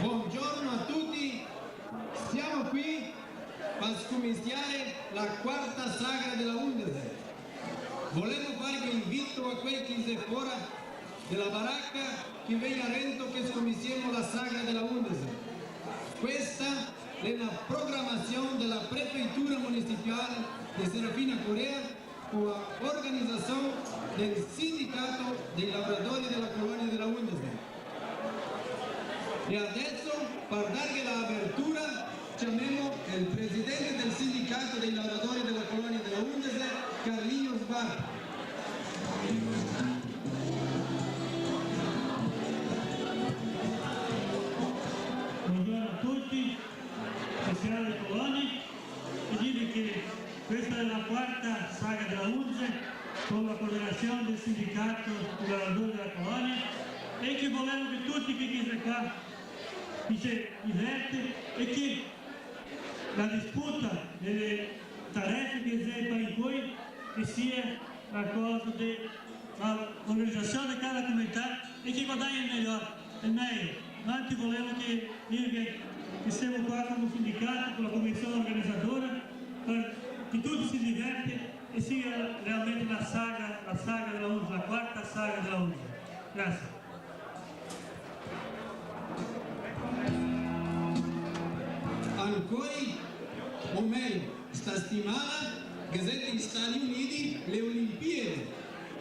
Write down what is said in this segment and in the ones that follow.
Buongiorno a tutti, siamo qui per scominciare la quarta sagra della Undese. Volevo fare un invito a quelli che si fuori della baracca che venga rento che scominciamo la sagra della Undese. Questa è la programmazione della prefettura municipale di Serafina Corea con l'organizzazione del sindacato dei lavoratori della colonia della Undese. E adesso, per dargli l'apertura, chiamiamo il presidente del sindacato dei lavoratori della colonia della Undese, Carlinhos Barba. Buongiorno a tutti, speciale di colonie, e dire che questa è la quarta saga della Undese con la coordinazione del sindacato dei lavoratori della colonia e che volevo che tutti che chiesero qua si diverte e che la disputa delle tareffe che si fa in cui che sia la cosa dell'organizzazione di cada comunità e che guadagni il meglio. Anche volevo che dire che siamo qua come sindacato, con la commissione organizzatore, per che tutti si divertono e sia realmente la saga della Undese, la quarta saga della Undese. Grazie. Ancora, o meglio, sta settimana Gazzetta di Stati Uniti le Olimpiadi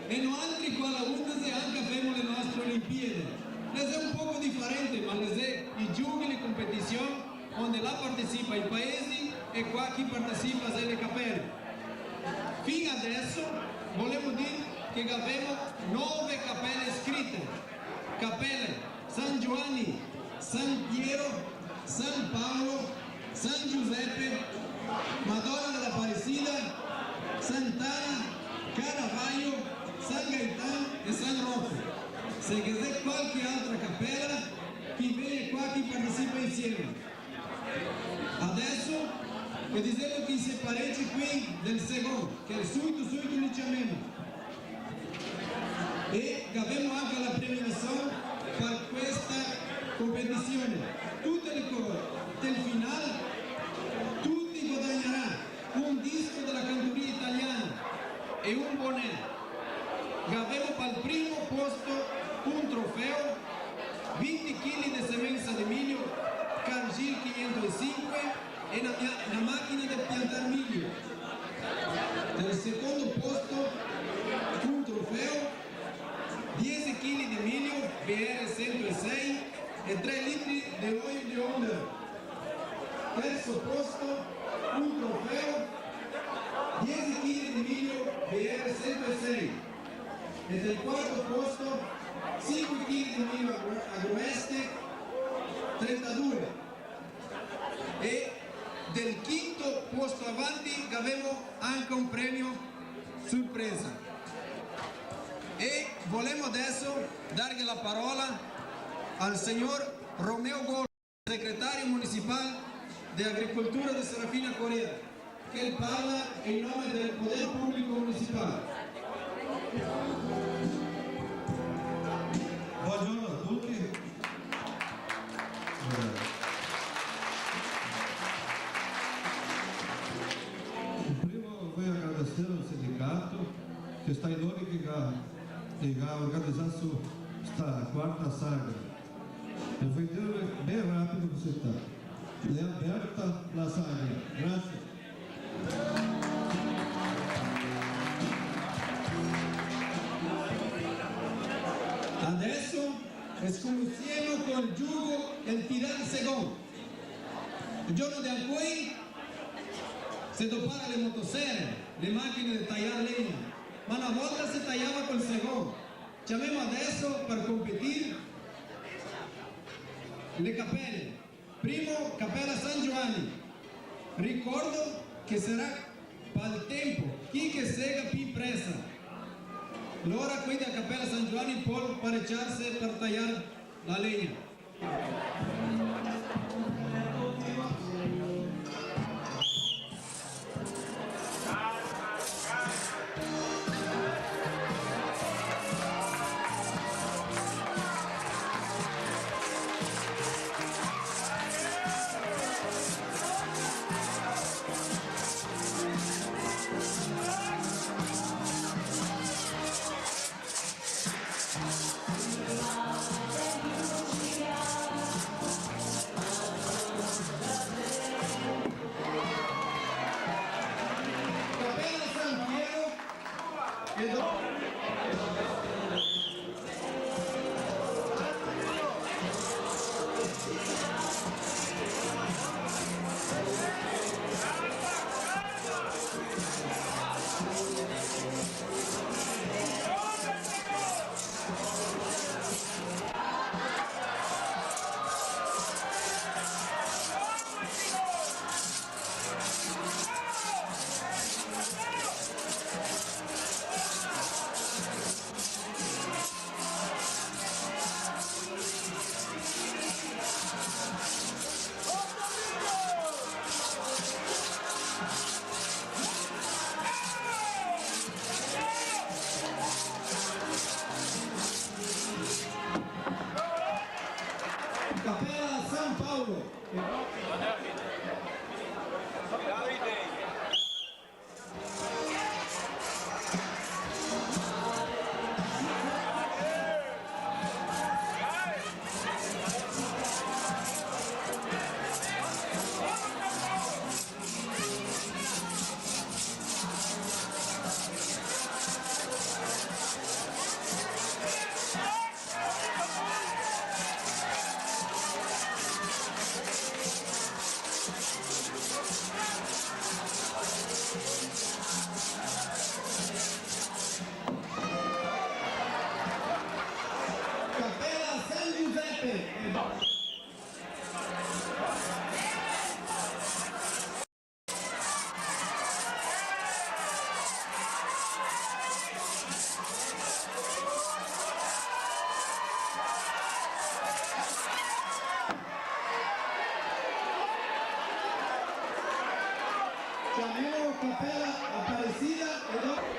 e noi altri qua alla Undese anche abbiamo le nostre Olimpiadi. Le è un po' differente, ma le è i giochi, le competizioni, dove là partecipa i paesi e qua chi partecipa è le cappelle. Fino adesso volevo dire che abbiamo 9 cappelle scritte. Cappelle San Giovanni, San Piero, San Paolo, San Giuseppe, Madonna della Apparecida, Sant'Anna, Caravaggio, San Gaetano e San Rocco. Se c'è qualche altra cappella, chi viene qua, chi partecipa insieme. Adesso, che dicevo che si pareggi qui del secondo, che subito li chiamiamo. E abbiamo anche la premiazione per questa competizione. Tutte le cose del finale, tutti guadagneranno un disco della cantoria italiana e un bonnet. Abbiamo per il primo posto un trofeo, 20 kg di semenza di miglio, Cargill 505 e una macchina di piantare miglio. Nel secondo posto un trofeo, 10 kg di miglio, BR 106 e 3 litri di olio di onda. Terzo posto, un trofeo, 10 kg di miglio BR 106 e del quarto posto 5 kg di miglio agroeste 32 e del quinto posto avanti avevo anche un premio sorpresa. E volevo adesso dargli la parola al signor Romeo Gol, segretario municipale di Agricoltura di Serafina Corea, che parla in nome del potere pubblico municipale. Buongiorno a tutti. Primo voglio ringraziare al sindacato che sta in noi che ha organizzato questa quarta saga. E voglio dire bene rapido che si sta. È aperta la saga. Grazie. Adesso escominciamo con il gioco del tirare secondo. Il giorno di cui si dopara le motosserre, le macchine di tagliare legna, ma una volta si tagliava col secondo. Chiamiamo adesso per competere le cappelle. Primo, Cappella San Giovanni. Ricordo che sarà per il tempo chi che sega più pressa. Allora quindi a Cappella San Giovanni può pareggiarsi per tagliare la legna. Capela San Piero e dopo. Capela San Paolo. Capela San Giuseppe. Chiamiamo Capela Aparecida e dopo.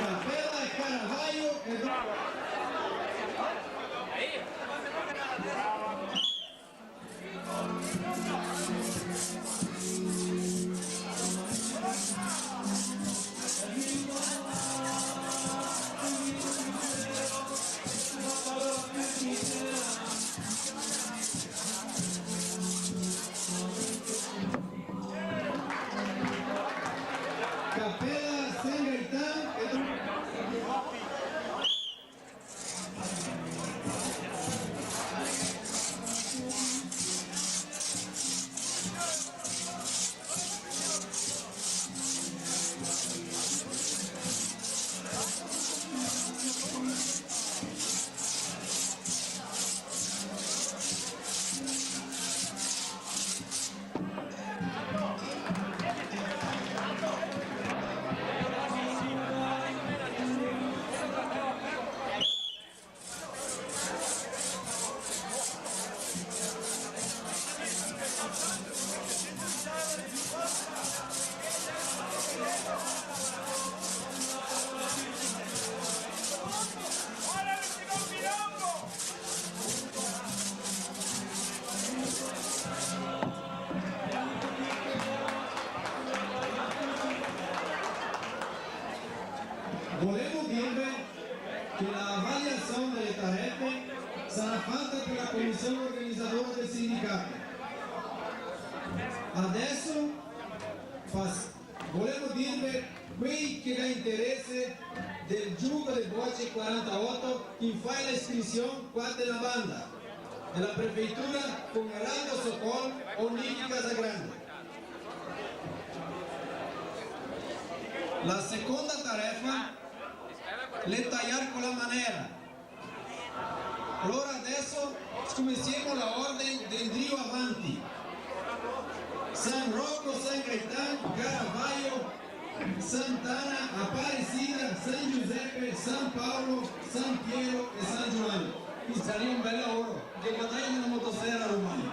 Capela e Caravaggio e dopo. Capela San Gaetano e dopo. Volemos dire che la avaliazione delle tariffe sarà fatta per la commissione organizzadora del sindacato. Adesso volevo dirvi qui che ha interesse del giugo del Voce 48 che fa l'iscrizione qua della banda della prefettura con Eraldo Socol o Niki Casagrande. La seconda tarefa è tagliare con la maniera. Allora adesso cominciamo la ordine del Rio avanti. San Rocco, San Gaetano, Caravaggio, Sant'Anna, Aparecida, San Giuseppe, San Paolo, San Piero e San Giovanni. Qui sarebbe un bel lavoro che guadagna una motosserra romana.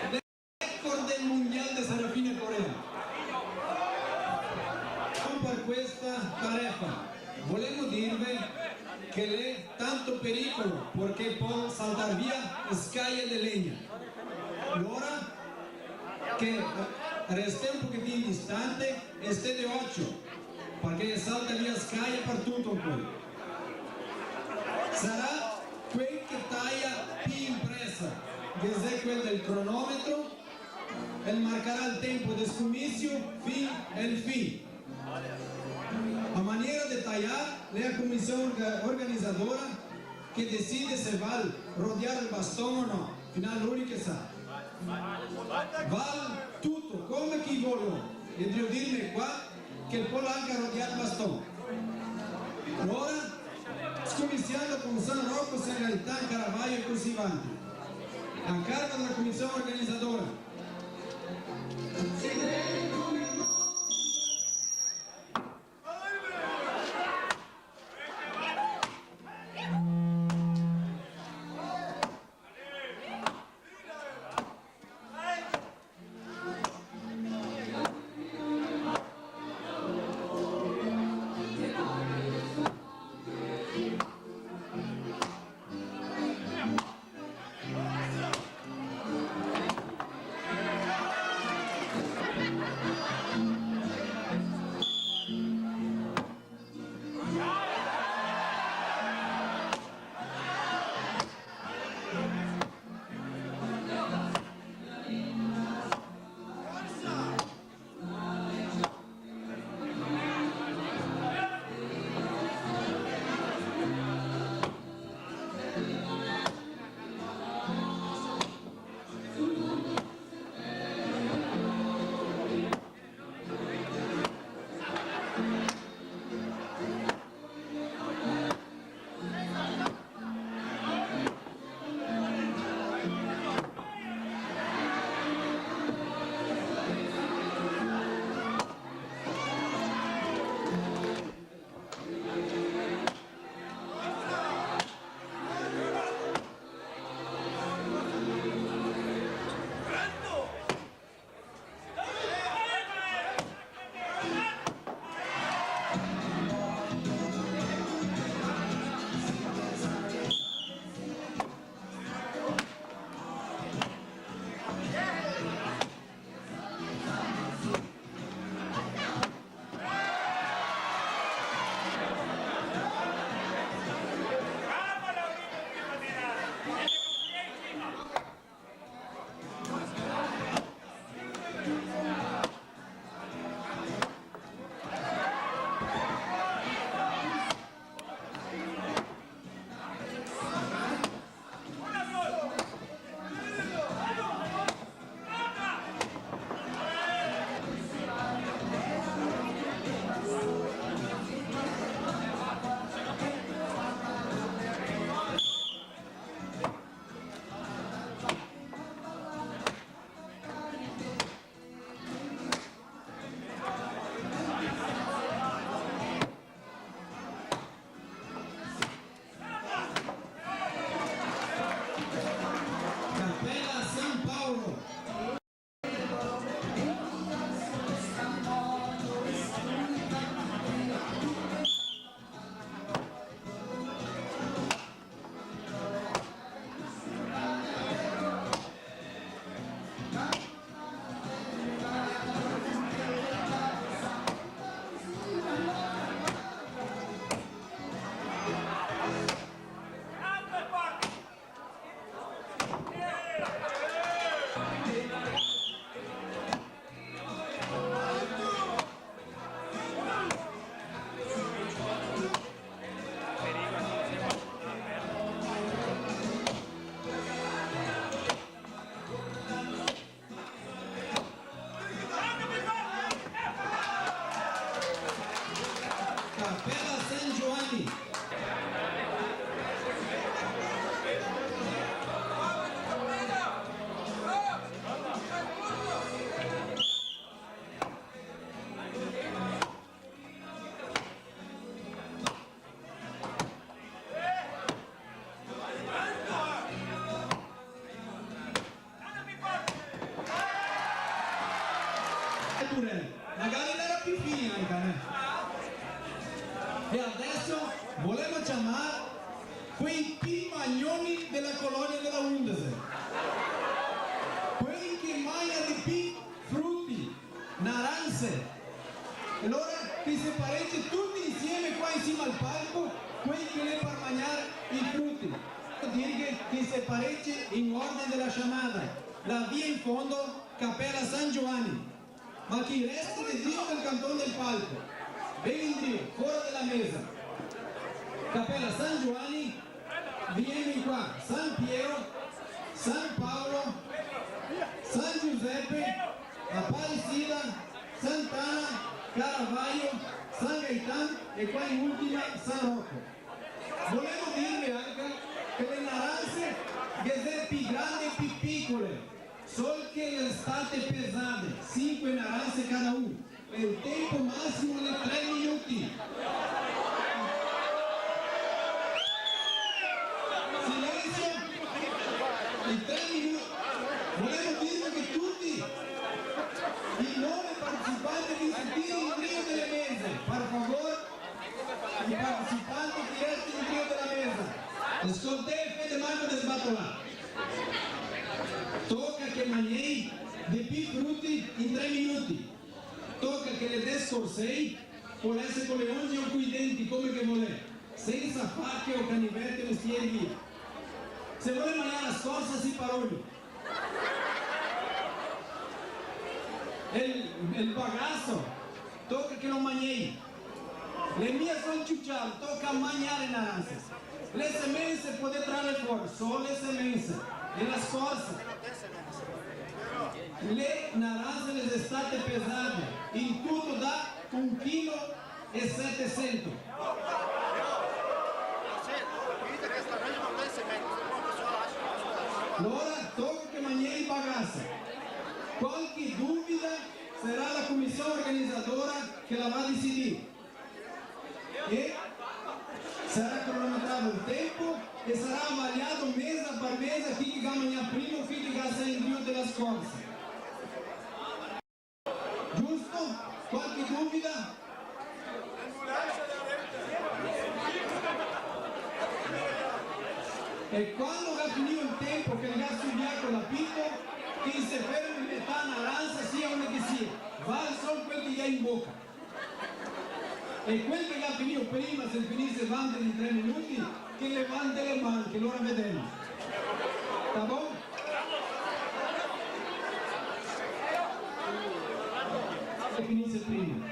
Record del mondiale di Serafina Corea. Per questa tarefa volevo dirvi che è tanto pericolo perché può saltare via scaglie di legna. Allora che resti un pochettino distante e stai di occhio perché salta via scaglie per tutto qui. Sarà quel che taglia più impressa, che è quel del cronometro e marcherà il tempo di scomizio fino al fine. A maniera di tagliare, la commissione organizzadora che decide se va rodeare il bastone o no, fino all'unico che sa. Va tutto come chi vuole, e devo dirmi qua che può anche rodeare il bastone. Ora, scominciando con San Rocco, San Gaetano, Caravaggio e così avanti. A carico della commissione organizzadora. Capella San Giovanni. Magari era più fine anche, E adesso volevo chiamare quei pimagnoni della colonia della Undese, quelli che mangiano di più frutti, naranze. Allora che si pareggi tutti insieme qua in cima al palco, quelli che ne per mangiare i frutti. Dire che si pareggi in ordine della chiamata, la via in fondo, Capella San Giovanni. Ma chi resta di Dio del cantone del palco, vieni in Dio, fuori della mesa. Capella San Giovanni, vieni qua, San Piero, San Paolo, San Giuseppe, Aparecida, Sant'Anna, Caravaggio, San Gaetano e qua in ultima San Rocco. Volevo dirvi anche che le naranze che sono più grandi e più piccole, solo che le state pesate, 5 naranze cada uno, e il tempo massimo è 3 minuti. Silenzio, i 3 minuti. Volevo dirvi che tutti i 9 partecipanti di sentire il brio delle mese, per favore, i partecipanti che restano il brio della mesa. Ascoltate e fate manco di sbatolare. Tocca che mangiei di più frutti in 3 minuti. Tocca che le descorsei, può essere con le unghie o con i denti, come che volete, senza facche o canivette o stieri via. Se vuole mangiare la scorsa si paroli. Il bagasso, tocca che lo mangiei. Le mie sono ciucciate, tocca mangiare naranze. Le semenze potete trarre fuori, solo le semenze. E la scorsa. Le naranze le state pesate, in tutto da 1,7 kg. Allora tocca che mangiare il bagasso. Qualche dubita sarà la commissione organizzadora che la va a decidere. E sarà cronometrato il tempo e sarà avvaliato mese per mese chi che mangia prima, chi che sta in più della scorsa. Giusto? Qualche dubita? E quando va finito il tempo che il gas studiato la picco, chi si ferma in metà naranza sia uno che sia, va solo quel che ha in bocca. E quel che ha finito prima, se finisse avanti di 3 minuti, che levante le mani, che loro vedranno. Sta buono? Se finisse prima.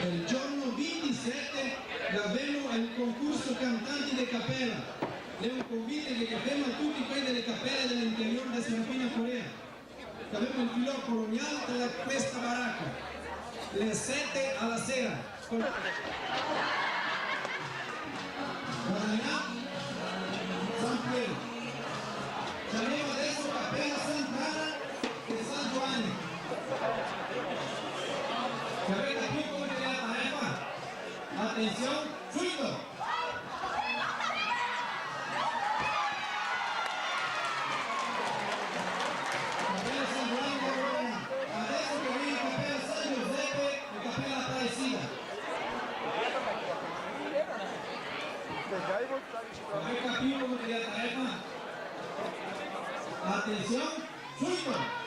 Il giorno 27 abbiamo il concorso cantanti di cappella. È un convite che abbiamo a tutti quelli delle cappelle dell'interior di Serafina Corea. Abbiamo il filo coloniale di questa baracca. Le 7 alla sera. Guadagna, San Piero. Abbiamo adesso cappella Sant'Anna e San Giovanni. Capite più come è la tarefa? Attenzione, subito! Cappella San Giovanni da Bologna. Adesso che viene Cappella San Giuseppe e Cappella Apparecida. Capite più come è la tarefa? Attenzione, subito!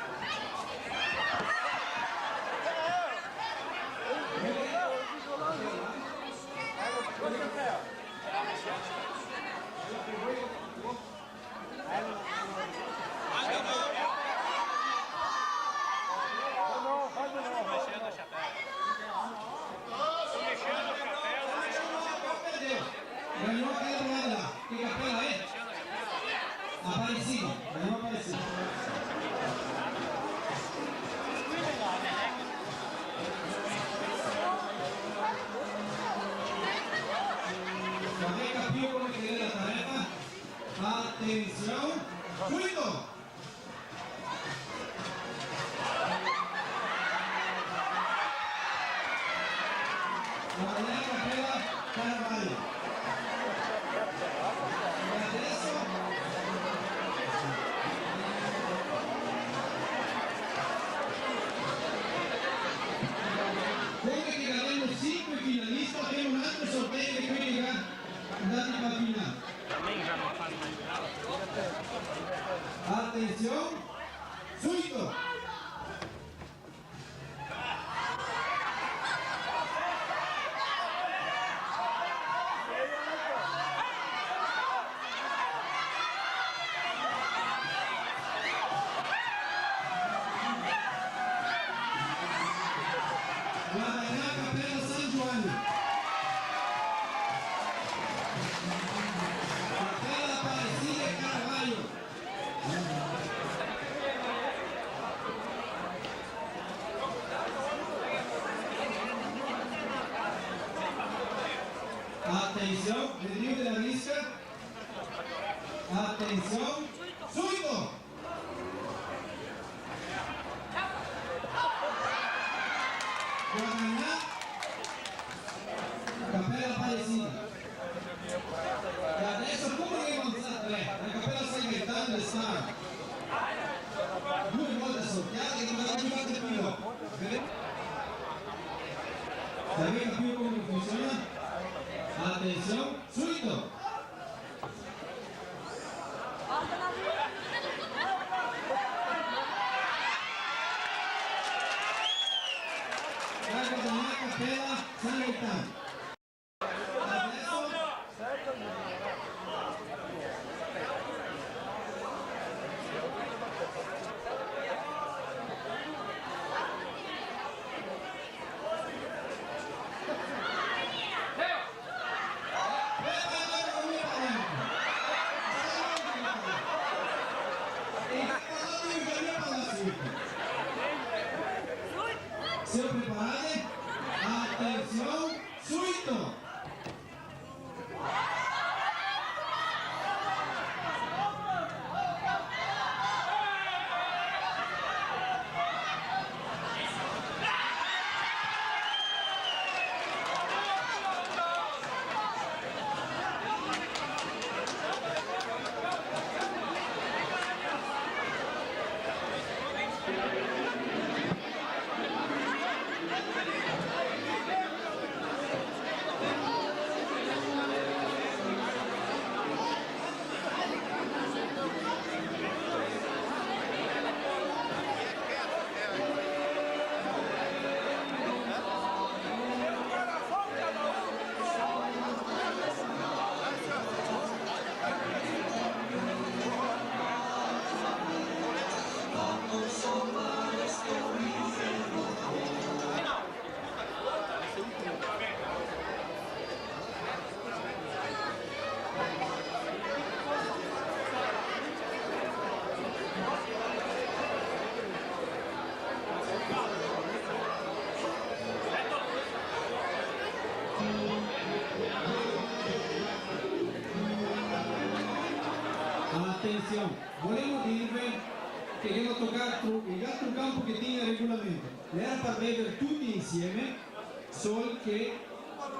Andiamo a trovare che cappella è? Apparecida, andiamo a Apparecida. Avete capito come che è la tarefa? Attenzione, subito! La cappella Caravaggio. E adesso come che avremo 5 finalisti e un altro sorteggio di quelli che andati per finale. Attenzione, subito! Guadagna Cappella San Giovanni. Cappella Apparecida e Caravaggio. Attenzione, vedete la lista? Attenzione, subito! Guadagna Cappella Apparecida. E adesso come che avanzate? La Cappella San Gaetano del Stato. 2 volte soffiate che non arrivate più. Sapete più come funziona? Attenzione, subito! Guadagna Cappella San Gaetano. Adesso siamo preparati? Attenzione, subito! competizione. Volevo dirvi che abbiamo toccato il altro campo che tiene il regolamento. Era per vedere tutti insieme, solo che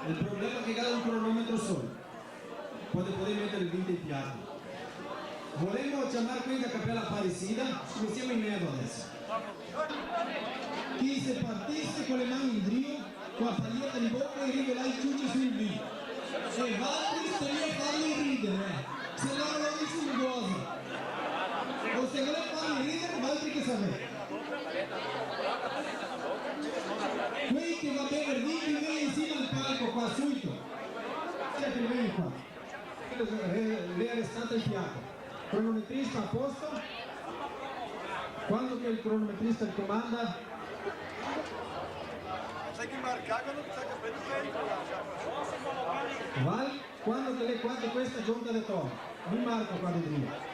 il problema è che ha un cronometro solo. Quando potete mettere il 20 piatti. Volevo chiamare qui da Cappella Apparecida, che siamo in mezzo adesso. Chi se partisse con le mani in drio, con la paglietta di bocca e rivelare i ciucci sul viso. E Valtteri stai a farli ridere, se loro non si ingosa. O se vuole farli ridere, Valtteri che sapete. Qui che va bene il vino viene insieme al palco qua subito. Che viene qua. Le è restato il fiato. Cronometrista a posto. Quando che il cronometrista comanda? Sai che marcare quando sai che Val, quando che le quante questa giunta di tono? Mi marco qua di prima.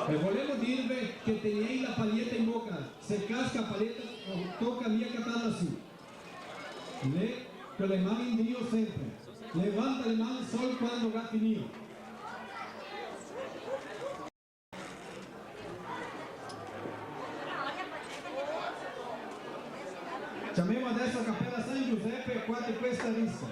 E volevo dirvi che tenéis la paglietta in bocca, se casca paglietta tocca mia catarla su. Le, con le mani in Dio sempre, levanta le mani solo quando va finito. Chiamiamo adesso a Cappella San Giuseppe e qua di questa lista.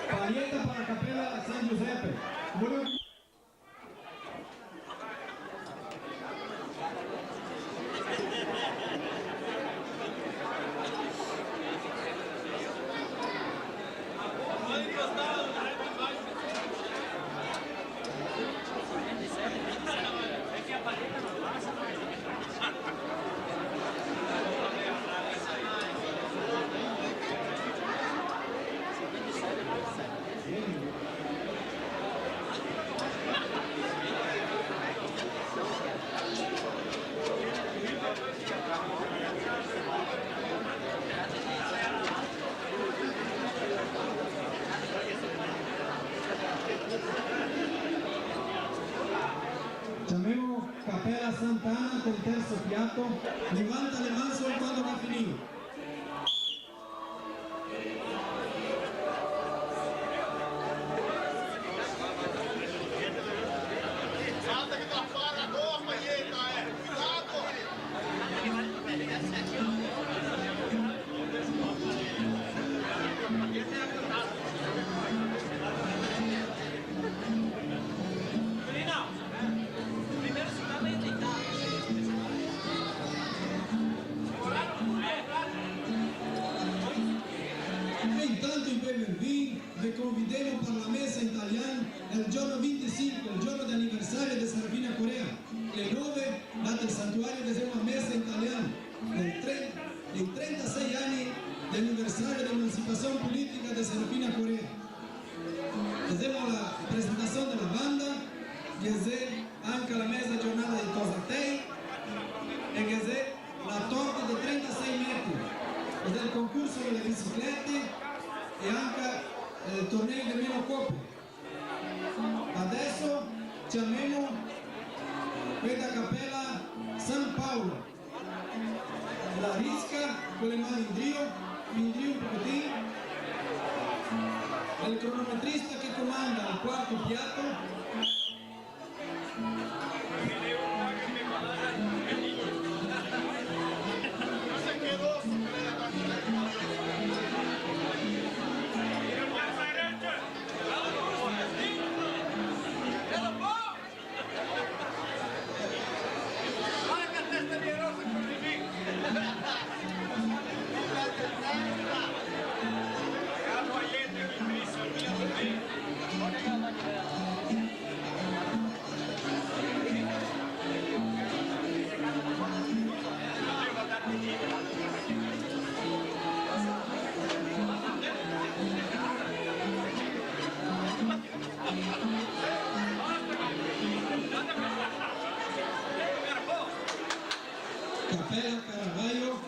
Paglietta para Cappella San Giuseppe. Volevo... Chiamiamo Cappella Sant'Anna del terzo piatto, levanta le mani solo quando va finito. Vi convidiamo per la messa italiana il giorno 25, il giorno di anniversario di Serafina Corea, le 9 date il santuario di una messa italiana dei 36 anni di anniversario dell'emancipazione politica di Serafina Corea. Facciamo la presentazione della banda, che anche la messa giornata di Tosatei e che la torta di 36 metri, ed il concorso delle biciclette e anche il torneo di meno coppie. Adesso chiamiamo questa Cappella San Paolo, la risca con le mani in Dio un pochettino, il cronometrista che comanda il quarto piatto. Capella Caravaggio,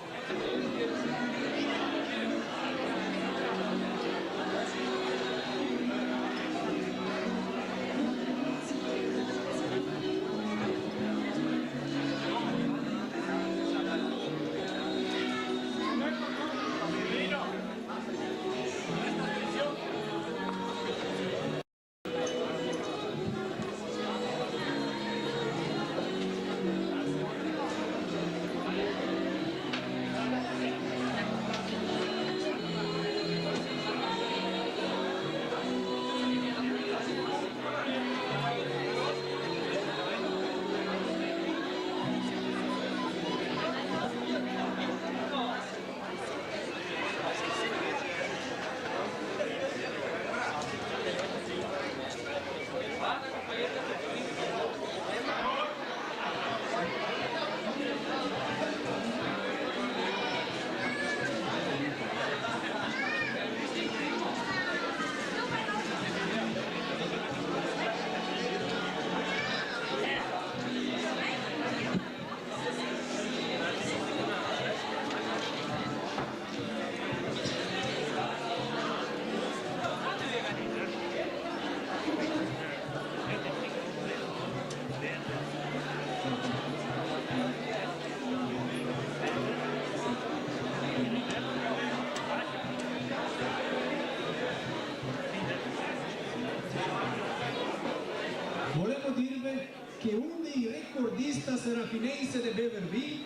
volevo dirvi che un dei recordista serafinense di Beverville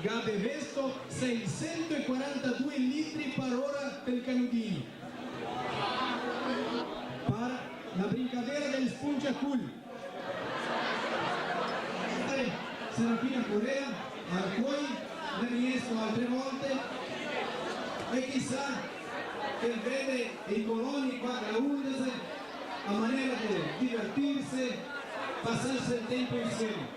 ha bevuto 642 litri per ora per canudini. Per la brincadeira del Spuncia Cool. Serafina Corea, al cui ne riesco altre volte, e chissà che vede i coloni qua a Undese a maniera di divertirsi, passarsi il tempo insieme.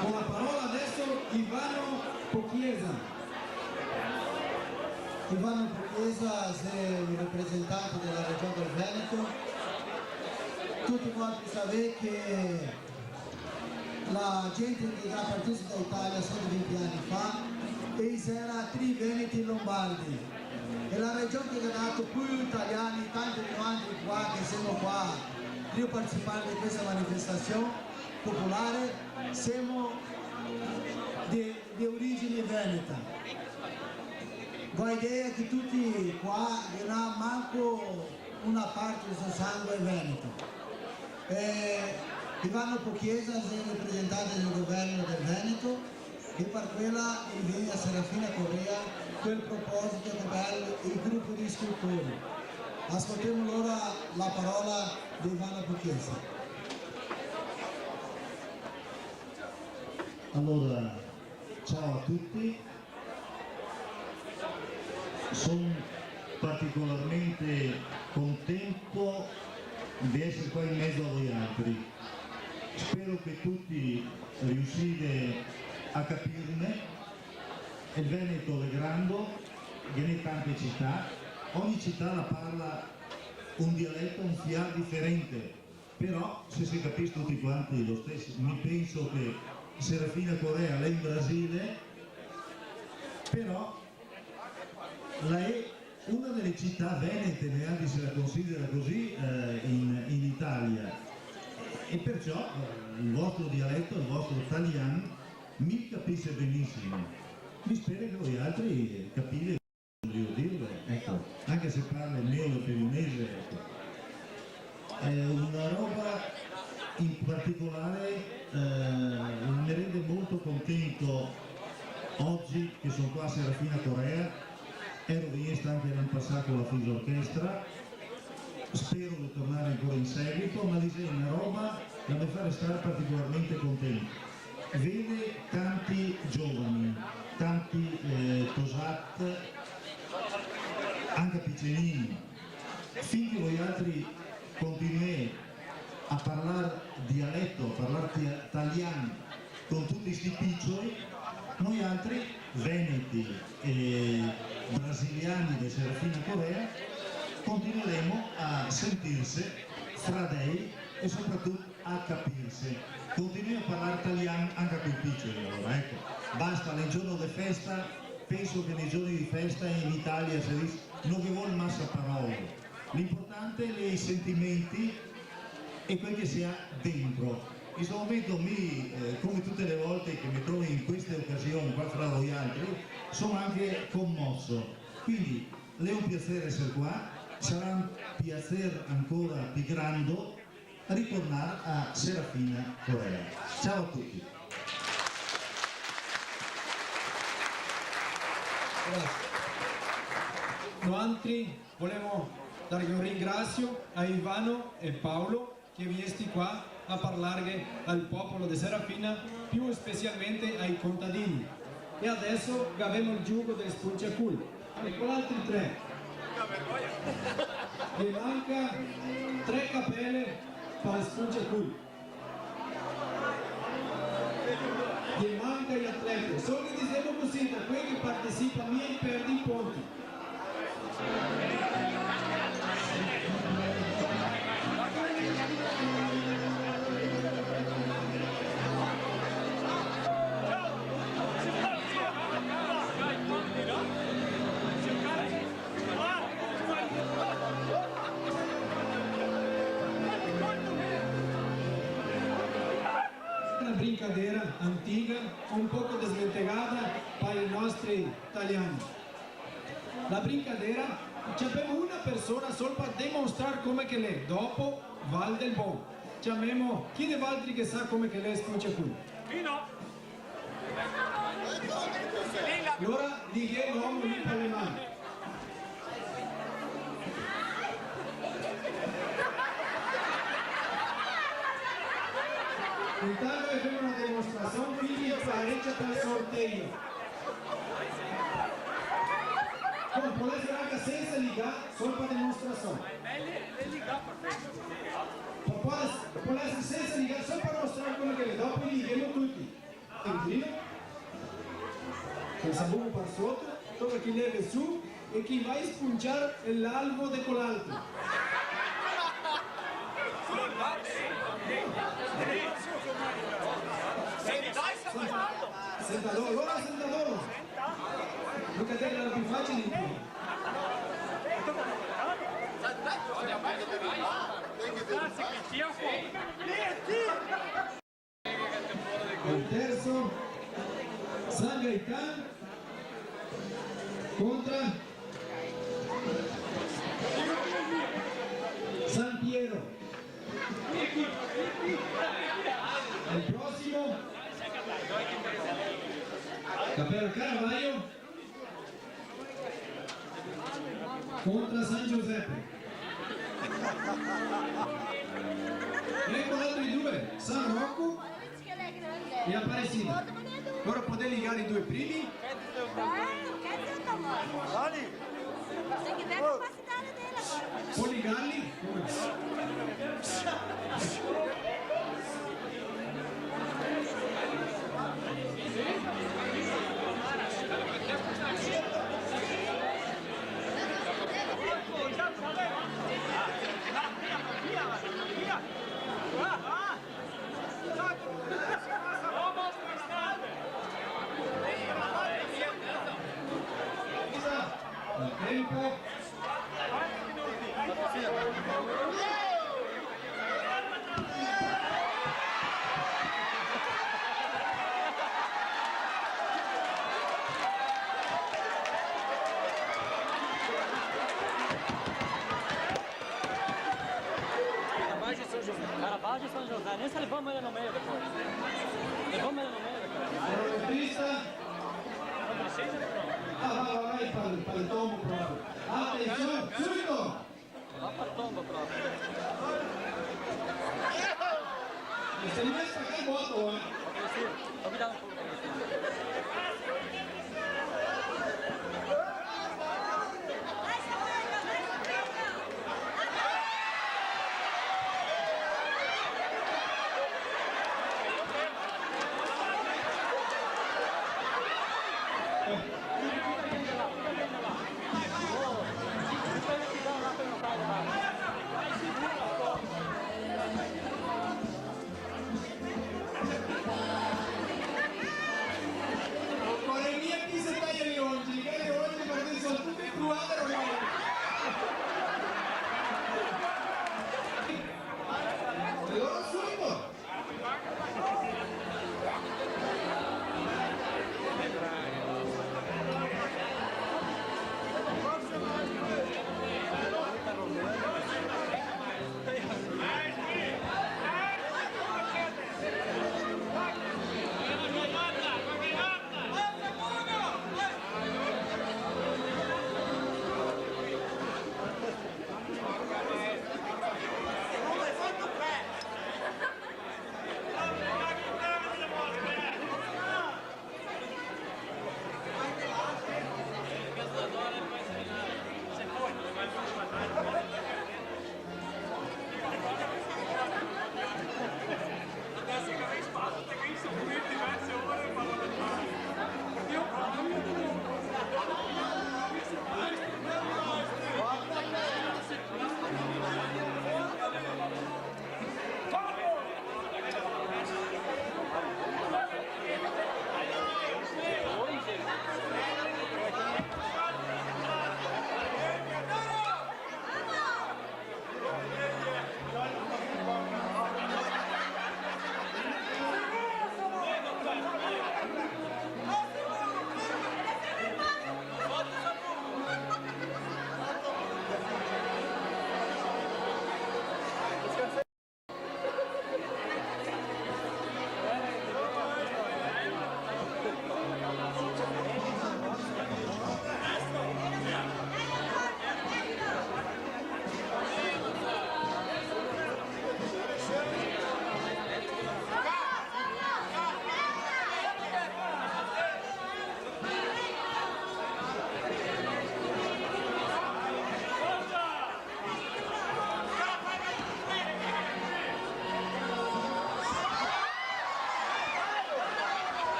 Con la parola adesso Ivano Pochiesa. Ivano Pochiesa è il rappresentante della Regione del Veneto. Tutti quanti sapete che la gente che ha partito dall'Italia 120 anni fa era tre Veneti Lombardi. E la regione che ha dato più italiani, tanti quanti qua che siamo qua per partecipare di questa manifestazione popolare, siamo di origine veneta. Ho idea che tutti qua non manco una parte del suo sangue veneto. Ivano Pochiesa è il rappresentante del governo del Veneto e per quella viene a Serafina Corea quel proposito che bello il gruppo di scrittori. Ascoltiamo ora la parola di Ivano Pochiesa. Allora, ciao a tutti, sono particolarmente contento di essere qua in mezzo a voi altri. Spero che tutti riuscite a capirne. Il Veneto è grande, viene tante città, ogni città la parla un dialetto, un fiar differente, però se si capisce tutti quanti lo stesso. Mi penso che Serafina Corea è in Brasile, però lei è una delle città venete, neanche se la considera così, in Italia, e perciò il vostro dialetto, il vostro italiano mi capisce benissimo. Mi spero che voi altri capite cosa voglio dire, ecco, anche se parla il neo peronese, ecco. È una roba in particolare, mi rende molto contento oggi che sono qua a Serafina Corea. Ero visto anche l'anno passato con la Fisa Orchestra, spero di tornare ancora in seguito, ma di una roba da mi fa restare particolarmente contento. Vede tanti giovani, tanti tosat, anche piccolini, finché voi altri continuate a parlare dialetto, a parlare italiano con tutti questi piccioli, noi altri veneti e brasiliani di Serafina Corea continueremo a sentirsi fra dei e soprattutto a capirsi. Continui a parlare italiano anche con i piccoli, allora, ecco. Basta, nel giorno di festa, penso che nei giorni di festa in Italia si dice non vi vuole massa parole. L'importante è i sentimenti e quel che si ha dentro. In questo momento come tutte le volte che mi trovo in queste occasioni qua fra voi altri, sono anche commosso. Quindi è un piacere essere qua, sarà un piacere ancora più grande ritornare a Serafina Corea. Ciao a tutti. Noi altri volevo dare un ringrazio a Ivano e Paolo che viesti qua a parlare al popolo di Serafina, più specialmente ai contadini. E adesso abbiamo il gioco del spunciacul. E con altri tre. E manca 3 capelle per il spunciacul. E manca gli atleti. Solo che diciamo così, da quelli che partecipano e perdi i punti. Brincadeira antiga, un poco desmentegata per i nostri italiani. La brincadeira, abbiamo una persona solo per dimostrare come che lei, dopo Val del Bon. Abbiamo chi dei altri che sa come che lei spuncia qui? Allora dighe l'uomo lì per le mani. Intanto abbiamo una dimostrazione, quindi pareggia per sorteggio. Come può essere anche senza ligare, solo per dimostrazione. Può essere senza ligare, solo per mostrare come che dopo li lighiamo tutti. Inclino. Con sabone per sotto, dove chi leve su e chi va a spunciare l'albo di quell'altro. Senta loro. Mica te era più facile di più. Il terzo, San Gaetan contra San Piero. Il prossimo, Cappello Caravaggio contra San Giuseppe. E con altri due, San Rocco e Aparecida. Ora potete ligare i due primi. Tem que ver a capacidade dele agora. Può ligarli. Tempo. Caravaggio e São José, nem se levamos ele no meio depois. Levamos ele no meio depois. Cronometrista. Vai para il tombo proprio. Attenzione, subito! Va per tombo proprio. E se li vai a spaccare il vuoto, Ho guidato un po'.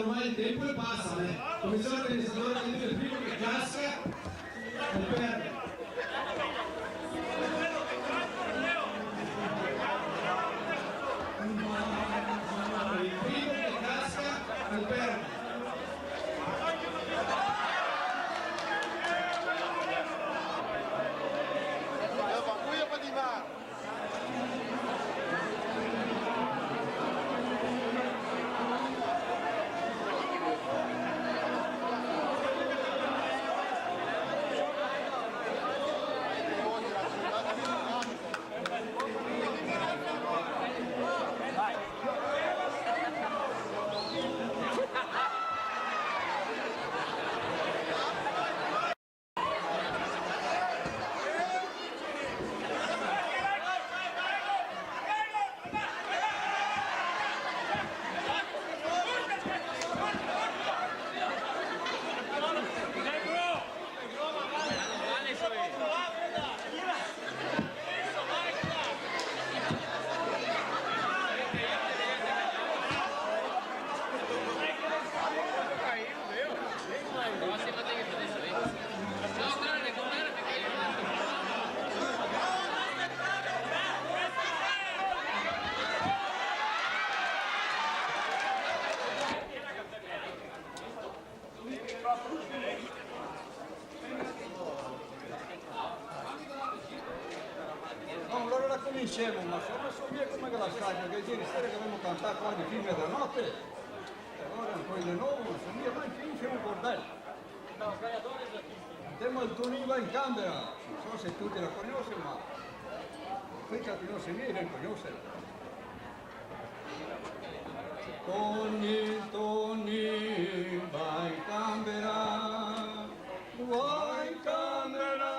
ormai il tempo e passa, come dice l'organizzatore, quindi il primo che casca e perde. Il primo che casca e perde. Allora cominciamo, ma sono via come che la saggio, che ieri sera che abbiamo cantato qua di prima della notte, e allora poi di nuovo, sono via, ma in siamo un bordello. Il tema del Tony va in camera, non so se tutti la conoscono, ma qui che la conoscono io, la conoscono. Tony va in camera, va in camera.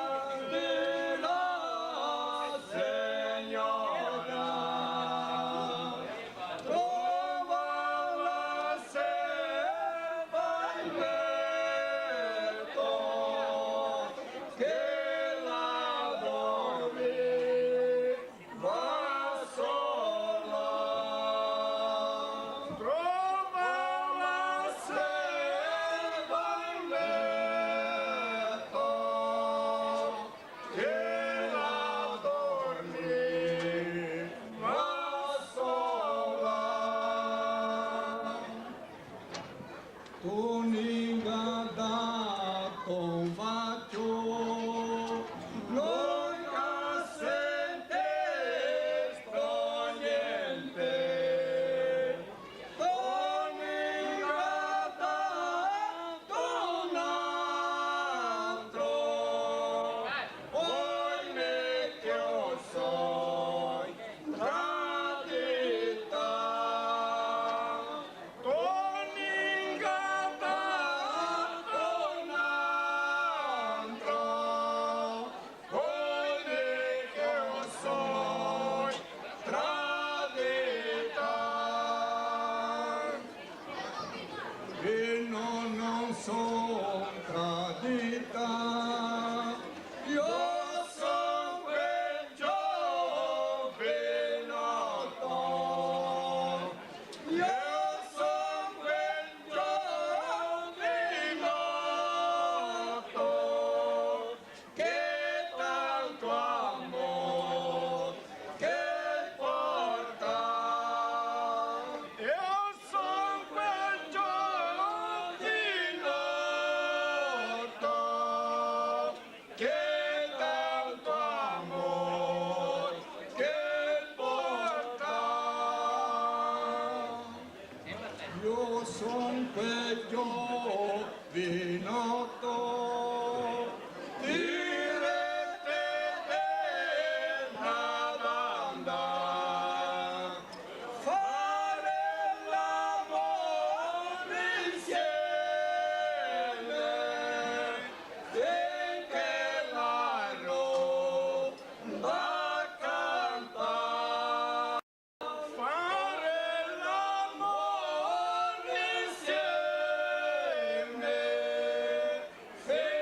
Feliz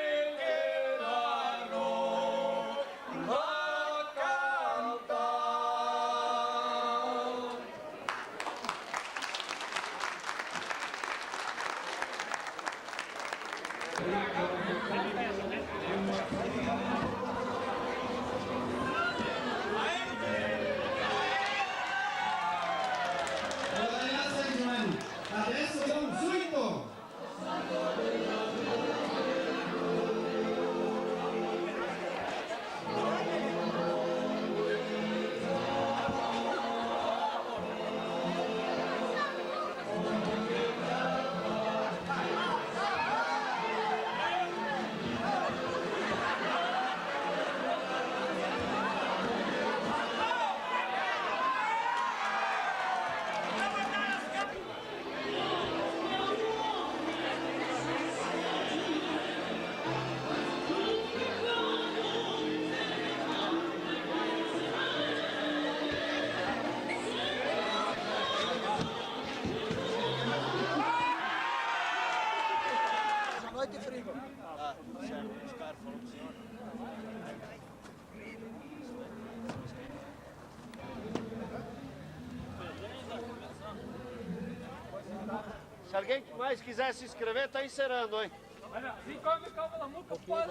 Se alguém mais quiser se inscrever, tá encerrando, hein? Olha, ricorda calma la mucca fuori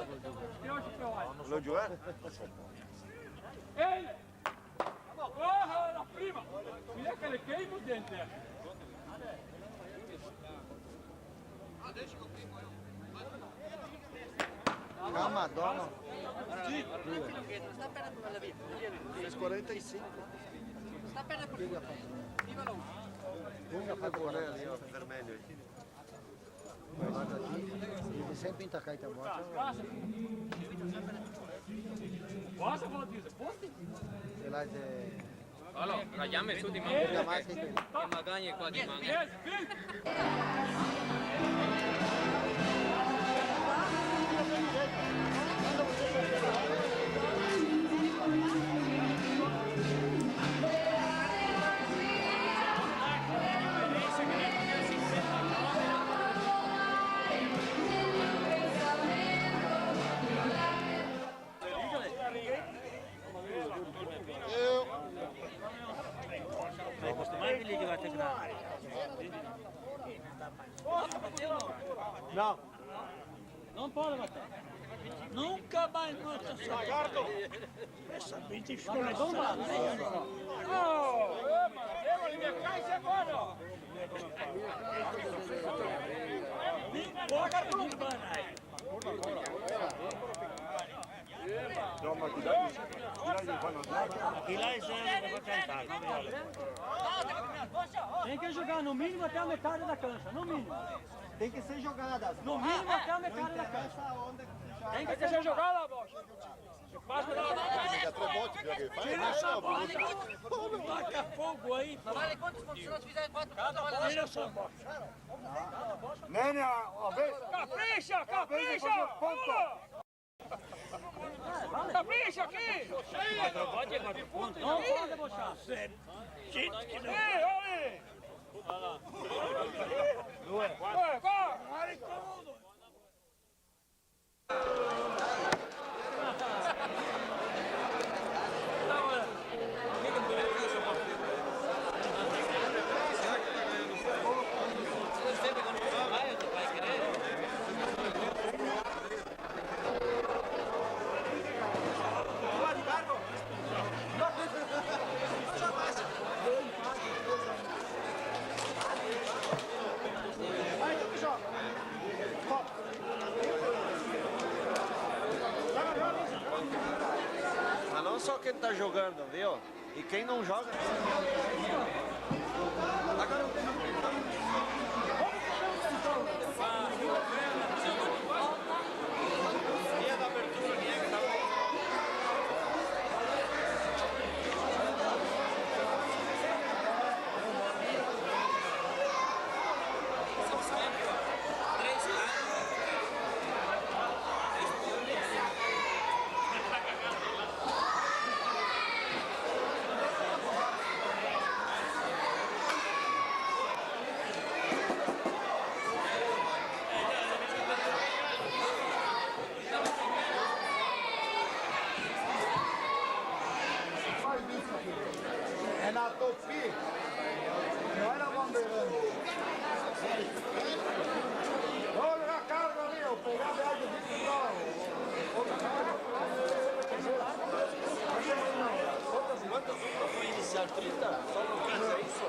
che oggi piove. Lo giocare? Ehi! Oh, la prima! Mi sa che le game dentro. Calma, dona. Sta perdendo la vita. Fez 45. Sta perdendo per viva la Vamos pra correr ali, ó, vermelho aí. Devi sempre intaccare a morte. Cosa vuol dire? Posti? Allora, ragiamo su di Che magagna qua di manga. Yes, Não. Non può battere. Nunca mai morto solo. Lagarto. Oh, ma devo le mie case buono! Tem que jogar no mínimo até a metade da cancha, no mínimo. Tem que ser jogadas. No mínimo até a metade da cancha. Tem que ser jogada, bocha! Passa lá! Tira essa bola! Taca fogo aí! Vale quantos pontos? Se nós fizermos 4 Tira essa bola! Nene, uma vez. Capricha! Capricha! Capricha aqui! Não pode debochar! Ei, olha! Vai, vai! Mas não só quem tá jogando, viu? E quem não joga. É na Topi. Não é na Bandeirante. Olha a carga ali, ó. Pegar a viagem de final. Quantas foi iniciar? 30? Só não quer dizer isso?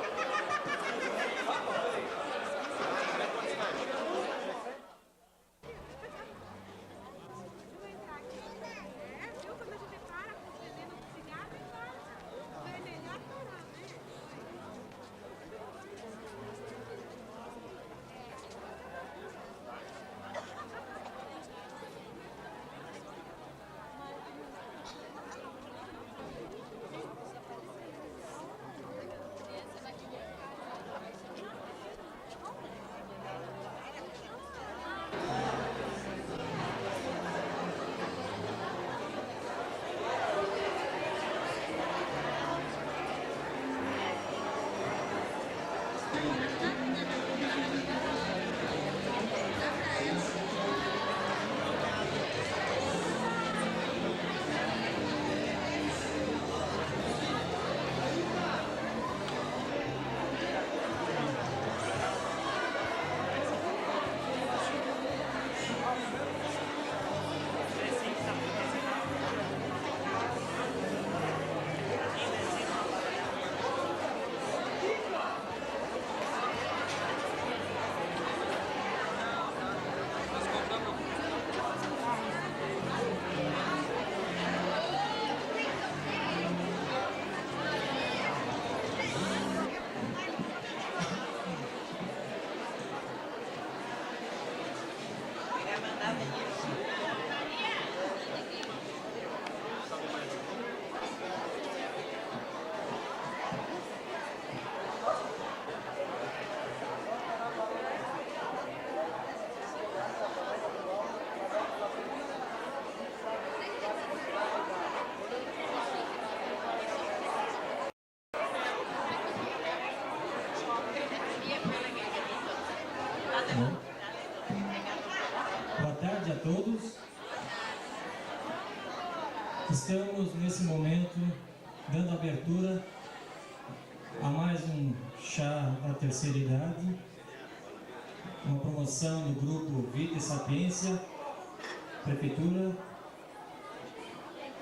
Boa tarde a todos. Estamos nesse momento dando abertura a mais um chá da terceira idade, uma promoção do grupo Vita e Sapiência, Prefeitura,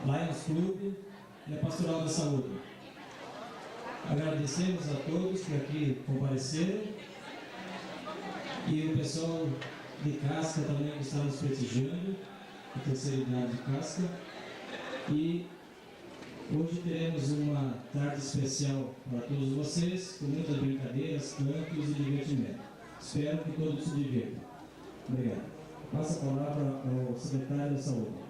Lions Clube e a Pastoral da Saúde. Agradecemos a todos que aqui compareceram e o pessoal de Casca também que está nos prestigiando, a terceira idade de Casca. E hoje teremos uma tarde especial para todos vocês, com muitas brincadeiras, cantos e divertimento. Espero que todos se divirtam. Obrigado. Passo a palavra ao secretário da Saúde.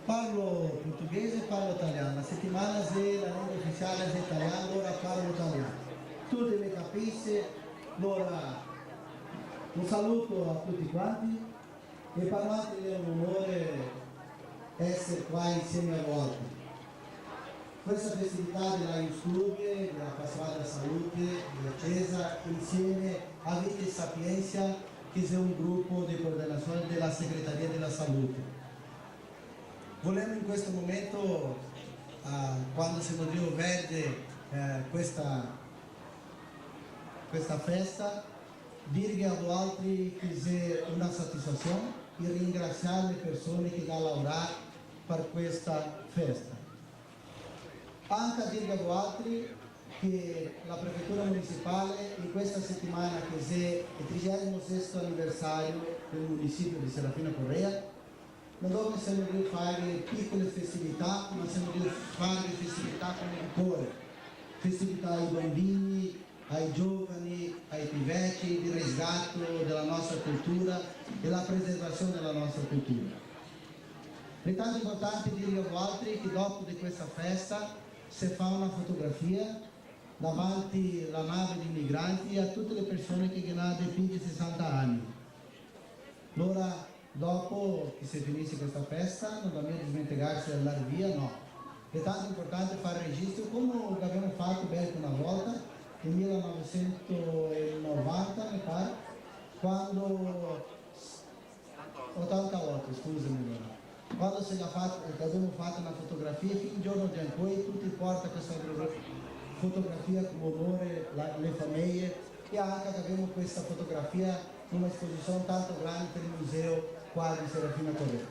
Parlo portoghese e parlo italiano. La settimana se la lingua ufficiale è italiano, ora parlo italiano. Tutti mi capiscono, allora un saluto a tutti quanti e per noi è un onore essere qua insieme a voi. Questa festività della Lions Club, della Pastorale della Salute, della Chiesa, insieme a Vita e Sapienza, che è un gruppo di coordinazione della Segreteria della Salute. Volevo in questo momento, quando si Rio Verde questa festa, dirgli ad altri che è una soddisfazione e ringraziare le persone che hanno lavorato per questa festa. Anche a dirgli ad altri che la Prefettura Municipale in questa settimana, che è il 36° anniversario del municipio di Serafina Correa, non dove siamo riusciti a fare piccole festività, ma siamo riusciti a fare festività con il cuore, festività ai bambini, ai giovani, ai più vecchi, di riscatto della nostra cultura e la preservazione della nostra cultura. È tanto importante dire agli altri che dopo di questa festa si fa una fotografia davanti alla nave di migranti a tutte le persone che hanno più di 60 anni. Allora, dopo che si finisce questa festa, non dobbiamo dimenticarci di andare via, no. È tanto importante fare il registro come abbiamo fatto bene una volta, nel 1990 mi pare, quando 88, scusami, quando abbiamo fatto una fotografia, fin il giorno di poi tutti portano questa fotografia con onore le famiglie e anche abbiamo questa fotografia in un'esposizione tanto grande per il museo qua di Serafina Correa.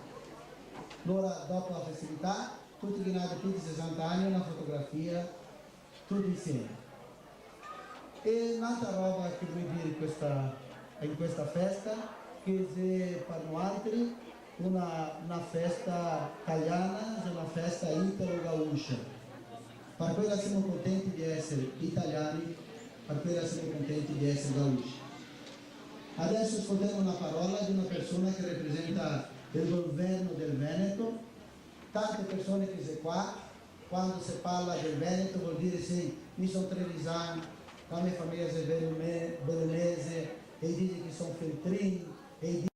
Allora, dopo la festività, tutti che hanno più di 60 anni, una fotografia, tutti insieme. E un'altra roba che vuoi dire in questa festa, che è per noi una festa italiana, è una festa italo-gaúcha. Per quello siamo contenti di essere italiani, per quello siamo contenti di essere gaúchi. Adesso ascoltiamo una parola di una persona che rappresenta il governo del Veneto. Tante persone che sono qua, quando si parla del Veneto vuol dire sì, mi sono trevisano, la mia famiglia è bellunese, e dice che sono feltrini, e dice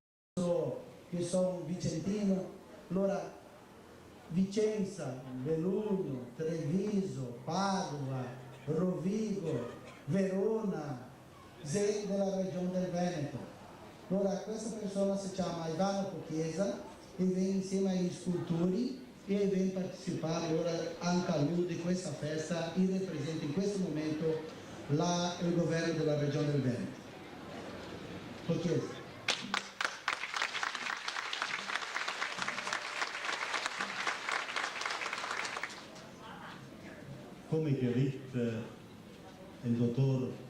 che sono vicentino. Allora Vicenza, Belluno, Treviso, Padova, Rovigo, Verona, della regione del Veneto. Allora questa persona si chiama Ivano Chiesa e viene insieme agli scultori e viene a partecipare ora anche a lui di questa festa e rappresenta in questo momento il governo della regione del Veneto. Chiesa. Come chiarito il dottor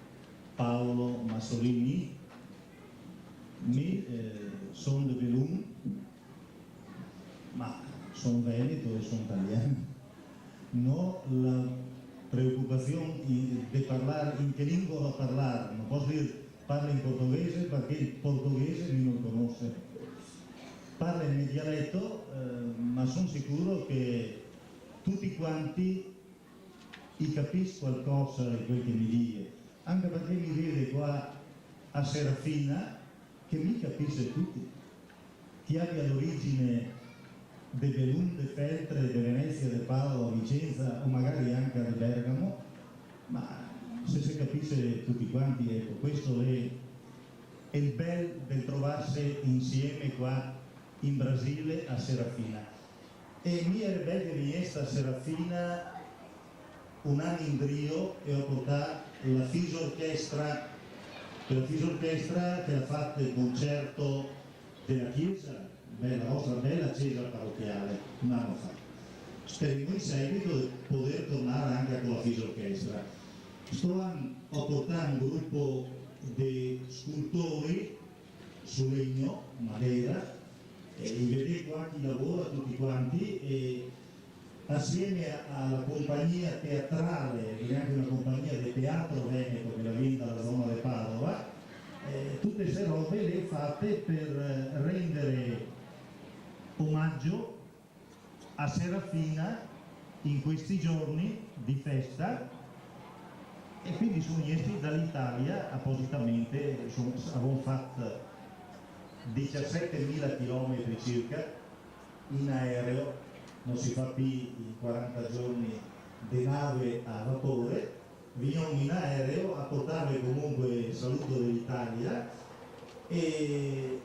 Paolo Massolini, sono di Belluno, ma sono veneto e sono italiano. No la preoccupazione di parlare in che lingua parlare, non posso dire parla in portoghese perché il portoghese non lo conosce. Parla in dialetto, ma sono sicuro che tutti quanti capisco qualcosa di quel che mi dice, anche perché mi vede qua a Serafina che mi capisce tutti, che abbia l'origine de Belun, de Feltre, de Venezia, de Padova, Vicenza o magari anche di Bergamo, ma se si capisce tutti quanti, ecco, questo è il bel del trovarsi insieme qua in Brasile a Serafina. E mi era bello di essere a Serafina un anno in Drio e ho portato la Fis Orchestra che ha fatto il concerto della chiesa, la nostra bella chiesa parrocchiale, un anno fa. Speriamo in seguito di poter tornare anche con la Fis Orchestra. Ho portato un gruppo di scultori su legno, madera, e vedete qua chi lavora, tutti quanti, e assieme alla compagnia teatrale, che è anche una compagnia di teatro veneto che la viene dalla zona di Padova, tutte queste robe le fatte per rendere omaggio a Serafina in questi giorni di festa, e quindi sono venuti dall'Italia appositamente, abbiamo fatto 17.000 km circa in aereo, non si fa più in 40 giorni di nave a vapore, veniamo in aereo a portare comunque il saluto dell'Italia e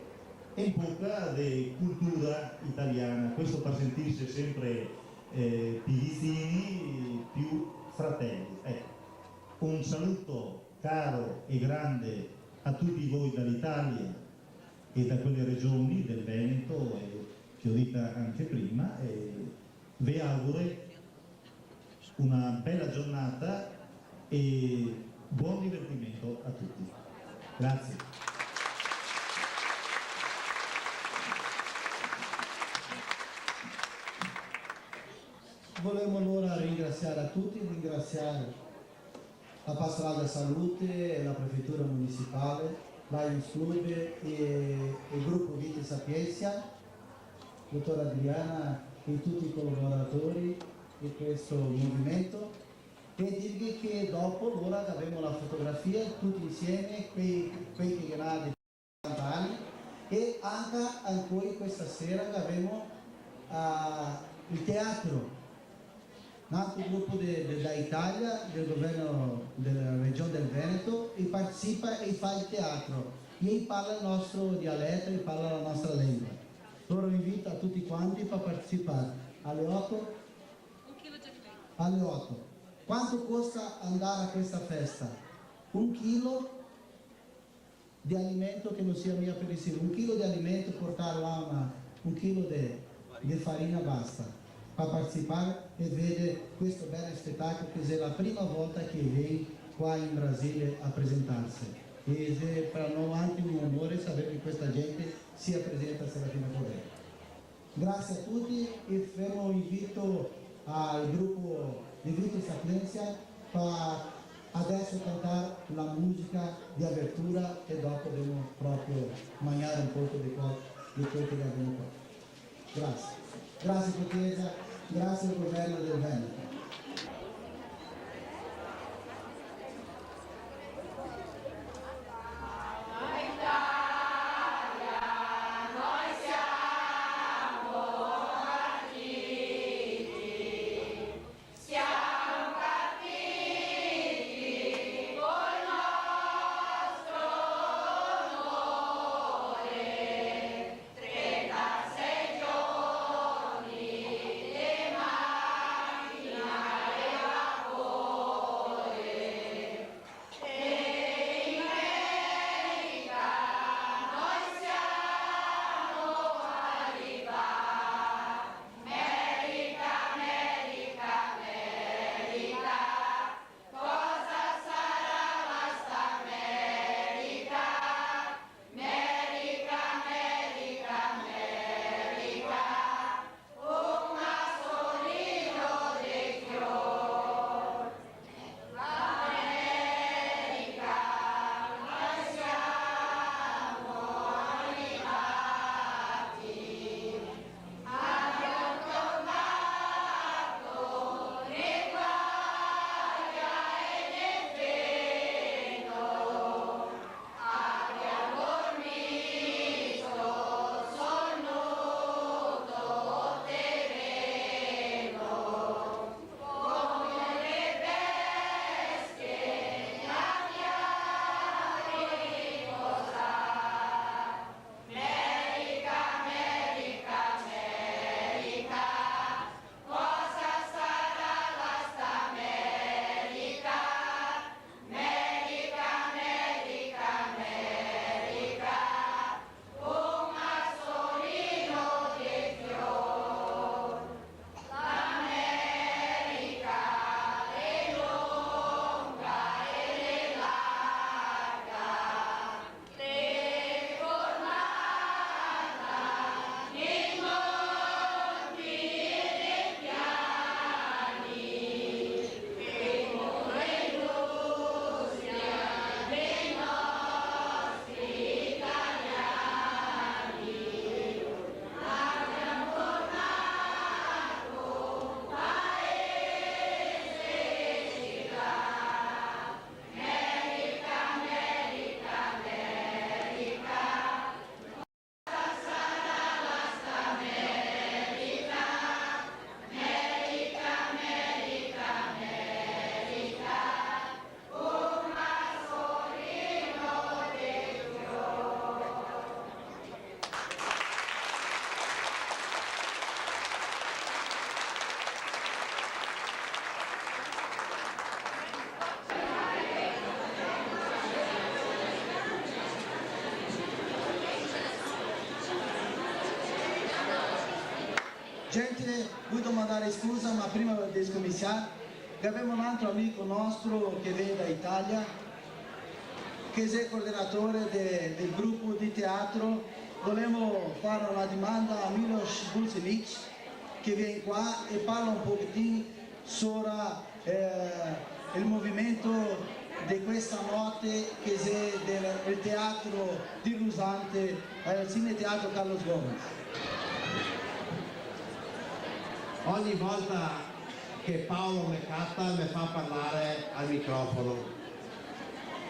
un po' di cultura italiana, questo per sentirsi sempre più vicini, più fratelli. Ecco. Un saluto caro e grande a tutti voi dall'Italia e da quelle regioni del Veneto che ho detto anche prima, e vi auguro una bella giornata e buon divertimento a tutti. Grazie. Volevo allora ringraziare a tutti, ringraziare la Pastorale della Salute, la Prefettura Municipale, Lions Club e il gruppo Vita e Sapienza, dottor Adriana e tutti i collaboratori di questo movimento, e dirvi che dopo ora avremo la fotografia tutti insieme, quei che hanno di 40 anni, e anche ancora questa sera avremo il teatro. Un altro gruppo dall'Italia, del governo della regione del Veneto, e partecipa e fa il teatro e parla il nostro dialetto e parla la nostra lingua. Loro invito a tutti quanti per partecipare alle 8. Alle 8. Quanto costa andare a questa festa? 1 chilo di alimento che non sia mia perecibile, 1 chilo di alimento, portare là 1 chilo di farina basta. A partecipare e vedere questo bello spettacolo, che è la prima volta che viene qua in Brasile a presentarsi, e è per noi anche un onore sapere che questa gente sia presente a Serafina Correa. Grazie a tutti e fermo invito al gruppo di Vita e Sapienza per adesso cantare la musica di apertura e dopo dobbiamo proprio mangiare un po' di quello che abbiamo qua. Grazie. Grazie Chiesa, grazie al governo del Veneto. Macchina Gente, voglio mandare scusa, ma prima di scominciare, abbiamo un altro amico nostro che viene da Italia, che è coordinatore del gruppo di teatro. Volevo fare una domanda a Milos Bulcinic, che viene qua e parla un pochettino sobre il movimento di questa notte che è del teatro di Rusante, al Cine Teatro Carlos Gomez. Ogni volta che Paolo Meccatta mi fa parlare al microfono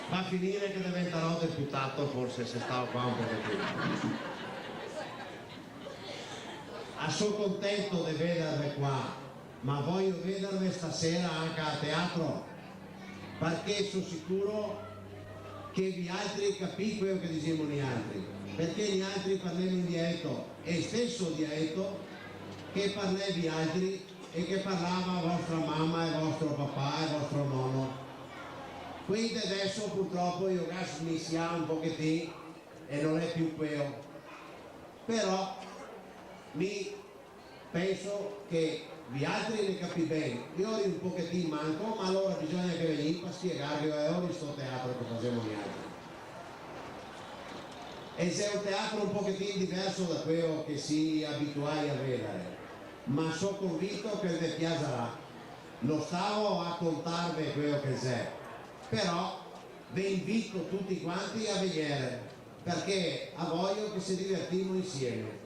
va a finire che diventerò deputato, forse, se stavo qua un pochettino. Sono contento di vedervi qua, ma voglio vedervi stasera anche a teatro, perché sono sicuro che vi altri capite quello che diciamo gli altri, perché gli altri parliamo in dialetto, e stesso dialetto che parlavi altri e che parlava vostra mamma e vostro papà e vostro nonno. Quindi adesso purtroppo io mi si ha un pochettino e non è più quello, però mi penso che vi altri ne capite bene. Io ero un pochettino manco, ma allora bisogna che venite a spiegare che io ero sto teatro che facciamo gli altri. E se è un teatro un pochettino diverso da quello che si abituai a vedere, ma sono convinto che vi piacerà. Non stavo a contarvi quello che c'è, però vi invito tutti quanti a vedere, perché a voglio che si divertimo insieme.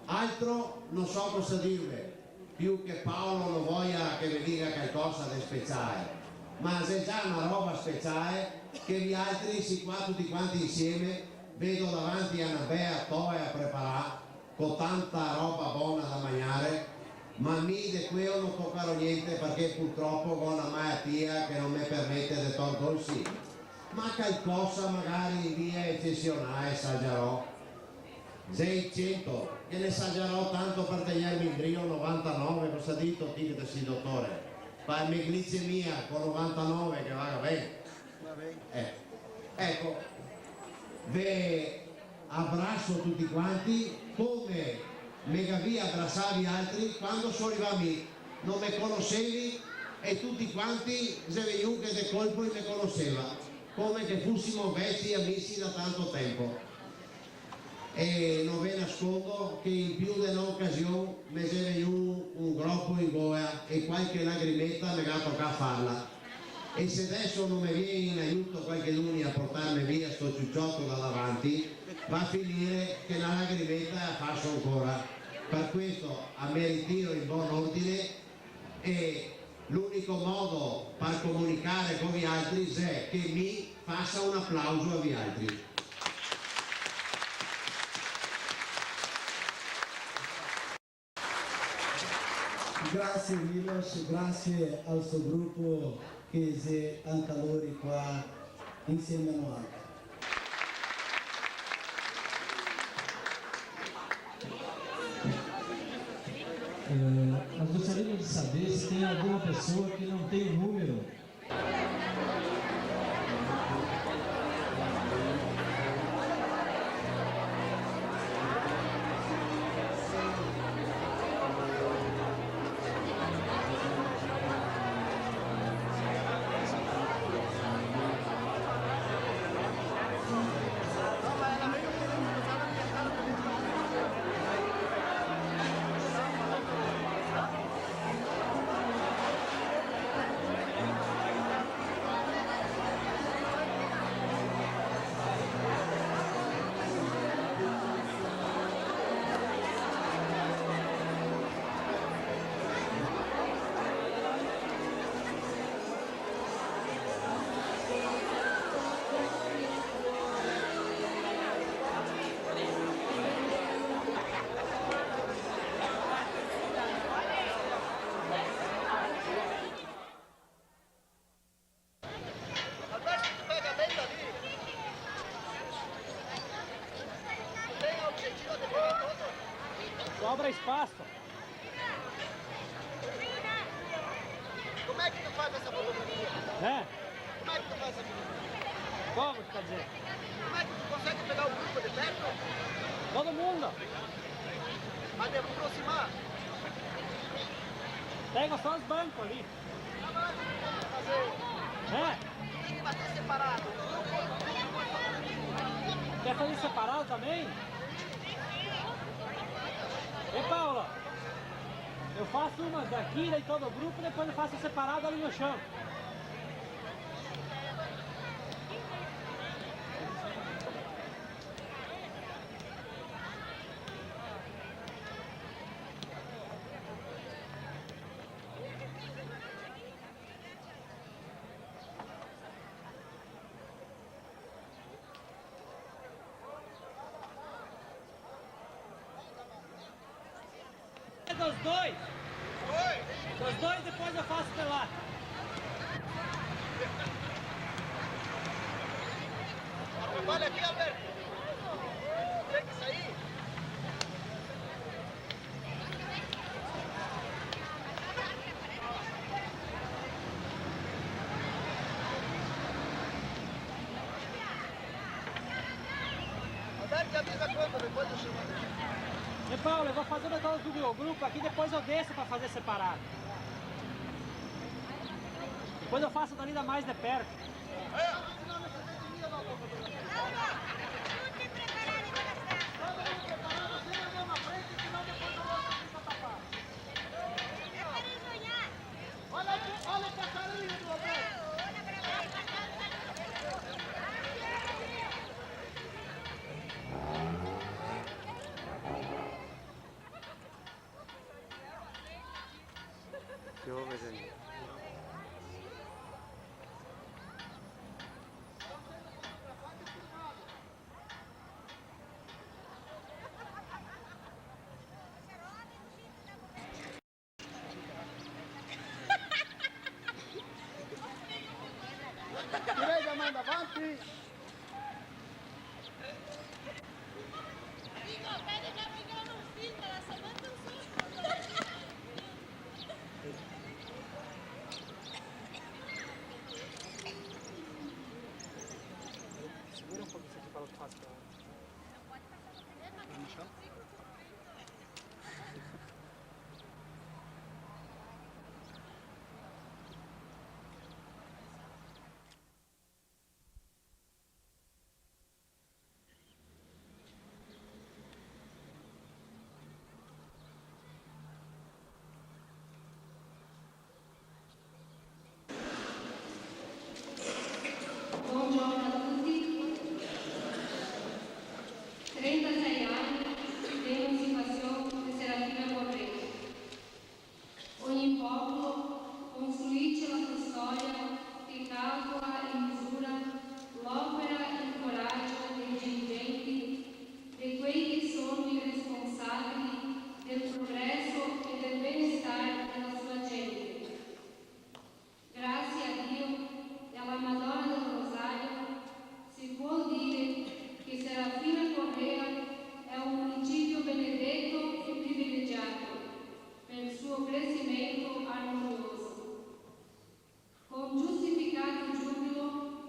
Altro non so cosa dirvi, più che Paolo non voglia che vi dica qualcosa di speciale, ma c'è già una roba speciale che gli altri si qua tutti quanti insieme vedo davanti a una bella toe a preparare con tanta roba buona da mangiare, ma mi di quello non toccherò niente perché purtroppo ho una malattia che non mi permette di togliere sì, ma qualcosa magari in via eccezionale esagerò. 600, che ne esagerò tanto per tenermi il brio 99, cosa dito ti che sei dottore? Fammi glicemia con 99 che va bene. Ecco, vi abbraccio tutti quanti come Megavi abbracciavi altri quando sono arrivati, non mi conoscevi e tutti quanti se venuto che de colpo mi conosceva, come che fossimo vecchi amici da tanto tempo. E non vi nascondo che in più di un'occasione mi è venuto un groppo in gola e qualche lagrimetta mi ha toccato a farla. E se adesso non mi viene in aiuto qualche luni a portarmi via sto ciucciotto da davanti, va a finire che una lagrimetta la faccio ancora. Per questo a me ritiro in buon ordine e l'unico modo per comunicare con gli altri è che mi faccia un applauso agli altri. Grazie Milos, grazie al suo gruppo che è anche loro qua insieme a noi. Nós gostaríamos de saber se tem alguma pessoa que não tem o número. Sobra espaço. Como é que tu faz essa fotografia? Como é que tu faz essa fotografia? Como quer dizer? Como é que tu consegue pegar o grupo de perto? Todo mundo. A de aproximar? Pega só os bancos ali. É? Tem que bater separado. Quer fazer separado também? Ei, Paula, eu faço uma daqui, daí todo o grupo, depois eu faço separado ali no chão. Dos dois. Dos dois, depois eu faço pelado. Olha aqui, Alberto. Tem que sair. Alberto, avisa quando, depois eu chamo. E Paulo, eu vou fazer metade do meu grupo aqui, depois eu desço para fazer separado. Depois eu faço dali da mais de perto. Olha a carinha do Alberto. Tirei a mão davanti. Segura um pouquinho isso aqui para eu faço. No chão? Buongiorno a tutti. 36 anni di emancipazione di Serafina Borrelli. Ogni popolo construisce la sua storia che calcola e misura l'opera e il coraggio dei dirigenti, di quei che sono i responsabili del progresso e del benestare della sua gente. Grazie a Dio e alla Madonna del Rosario si può dire che Serafina Correa è un municipio benedetto e privilegiato per il suo crescimento armonioso. Con giustificato giubilo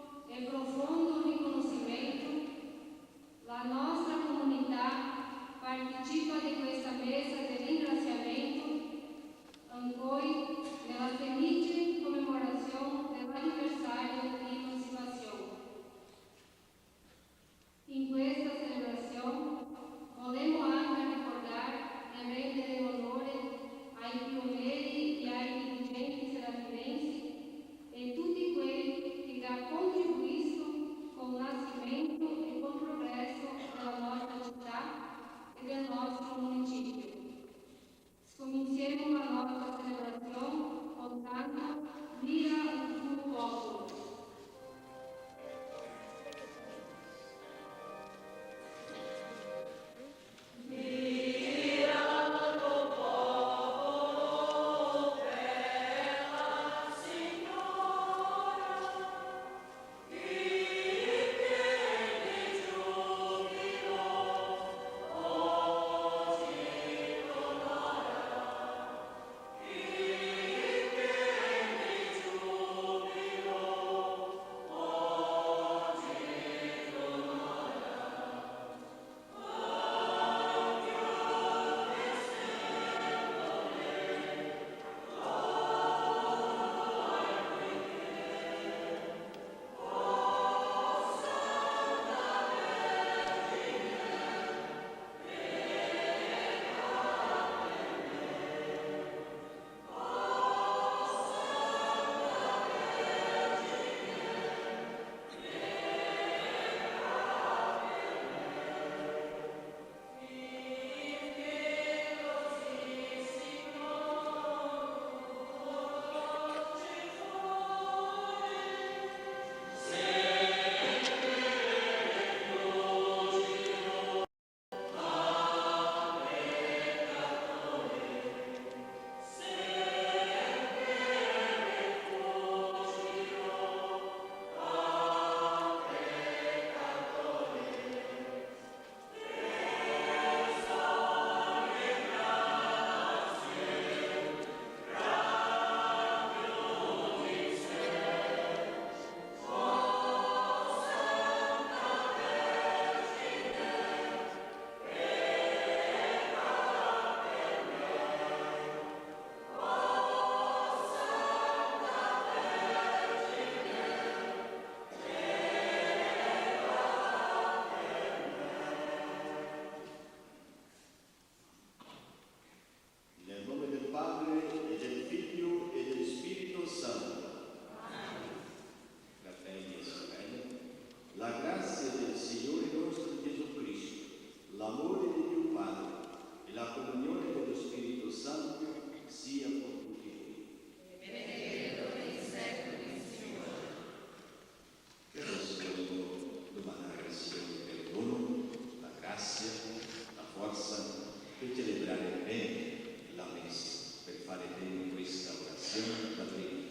in questa orazione mattutina.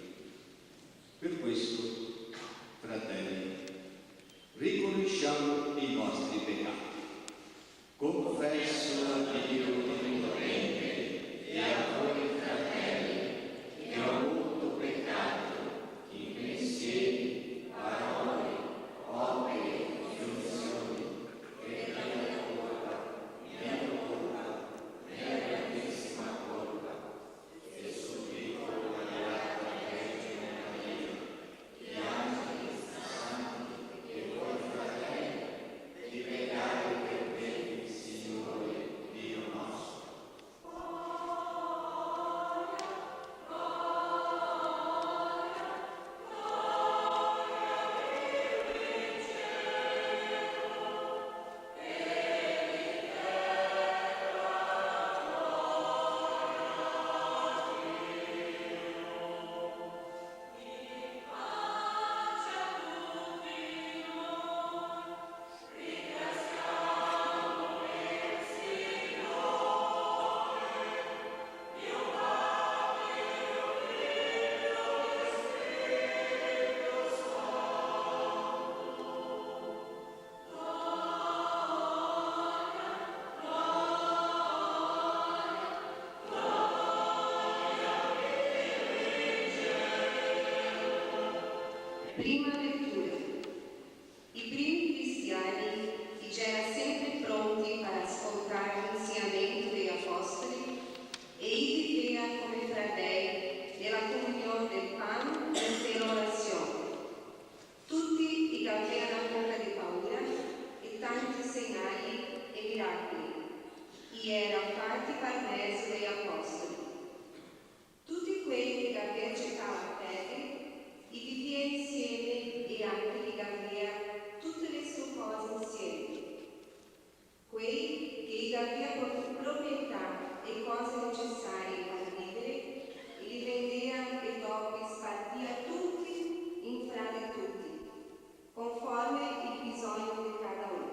Per questo, fratelli, riconosciamo i nostri peccati. Confesso a Dio onnipotente e a voi, fratelli, che ho molto peccato in pensieri, parole, opere, giunzioni, e nella colpa, nella grandissima colpa, e supplico la beata Vergine Maria, gli angeli santi e voi, fratelli, di pregare per me, il Signore Dio nostro. Prima lettura. I primi cristiani, già sempre pronti per ascoltare l'insegnamento degli apostoli, e viveva come fratelli nella comunione del pane e dell'orazione. Tutti i avevano poca di paura e tanti segnali e miracoli, e erano fatti per mezzo degli apostoli. Tutti quelli che avevano accettato la fede e vivia insieme e anche li aveva tutte le sue cose insieme. Quei che aveva proprietà e cose necessarie per vivere, li vendeva e dopo spartia tutti in fra di tutti, conforme il bisogno di cada uno.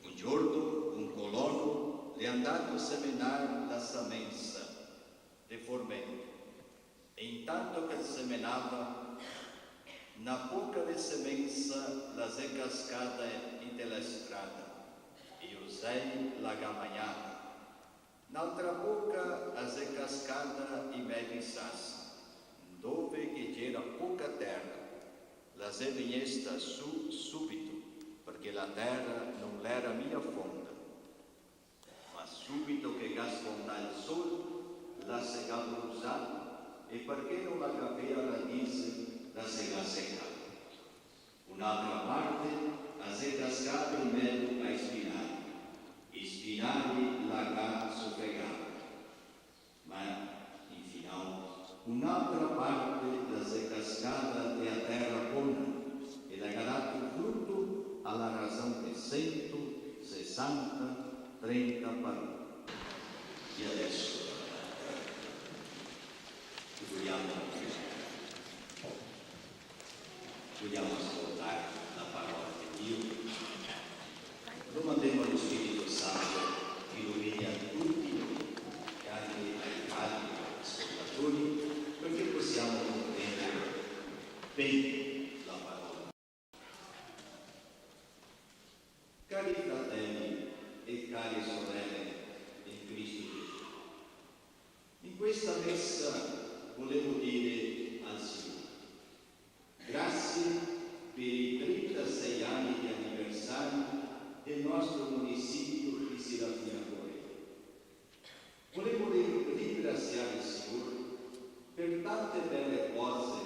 Un giorno un colono è andato a seminare la semenza di formento e intanto che seminava, una poca di semenza la è cascata della strada la campagnata, n'altra poca a se cascata in mezzo ai sassi, dove che c'era poca terra, la se vignesta su subito, perché la terra non l'era mia fonda. Ma subito che gasconta il sole, la se gabrusata, e perché non la capea radice, la se secca. Un'altra parte a se cascata in mezzo ai spinali, i spinali la ga soffregata. Ma infine un'altra parte la se cascata e a terra buona, e la ga dato frutto alla ragione di 160-30 parole. E adesso vogliamo ascoltare la parola di Dio. Domandiamo allo Spirito Santo che illumini a tutti noi, e anche ai cari ascoltatori, perché possiamo comprendere bene la parola. Cari fratelli e cari sorelle in Cristo Gesù, in questa messa volevo dire al Signore: grazie per i 36 anni di anniversario del nostro municipio di Serafina Corea. Volevo ringraziare il Signore per tante belle cose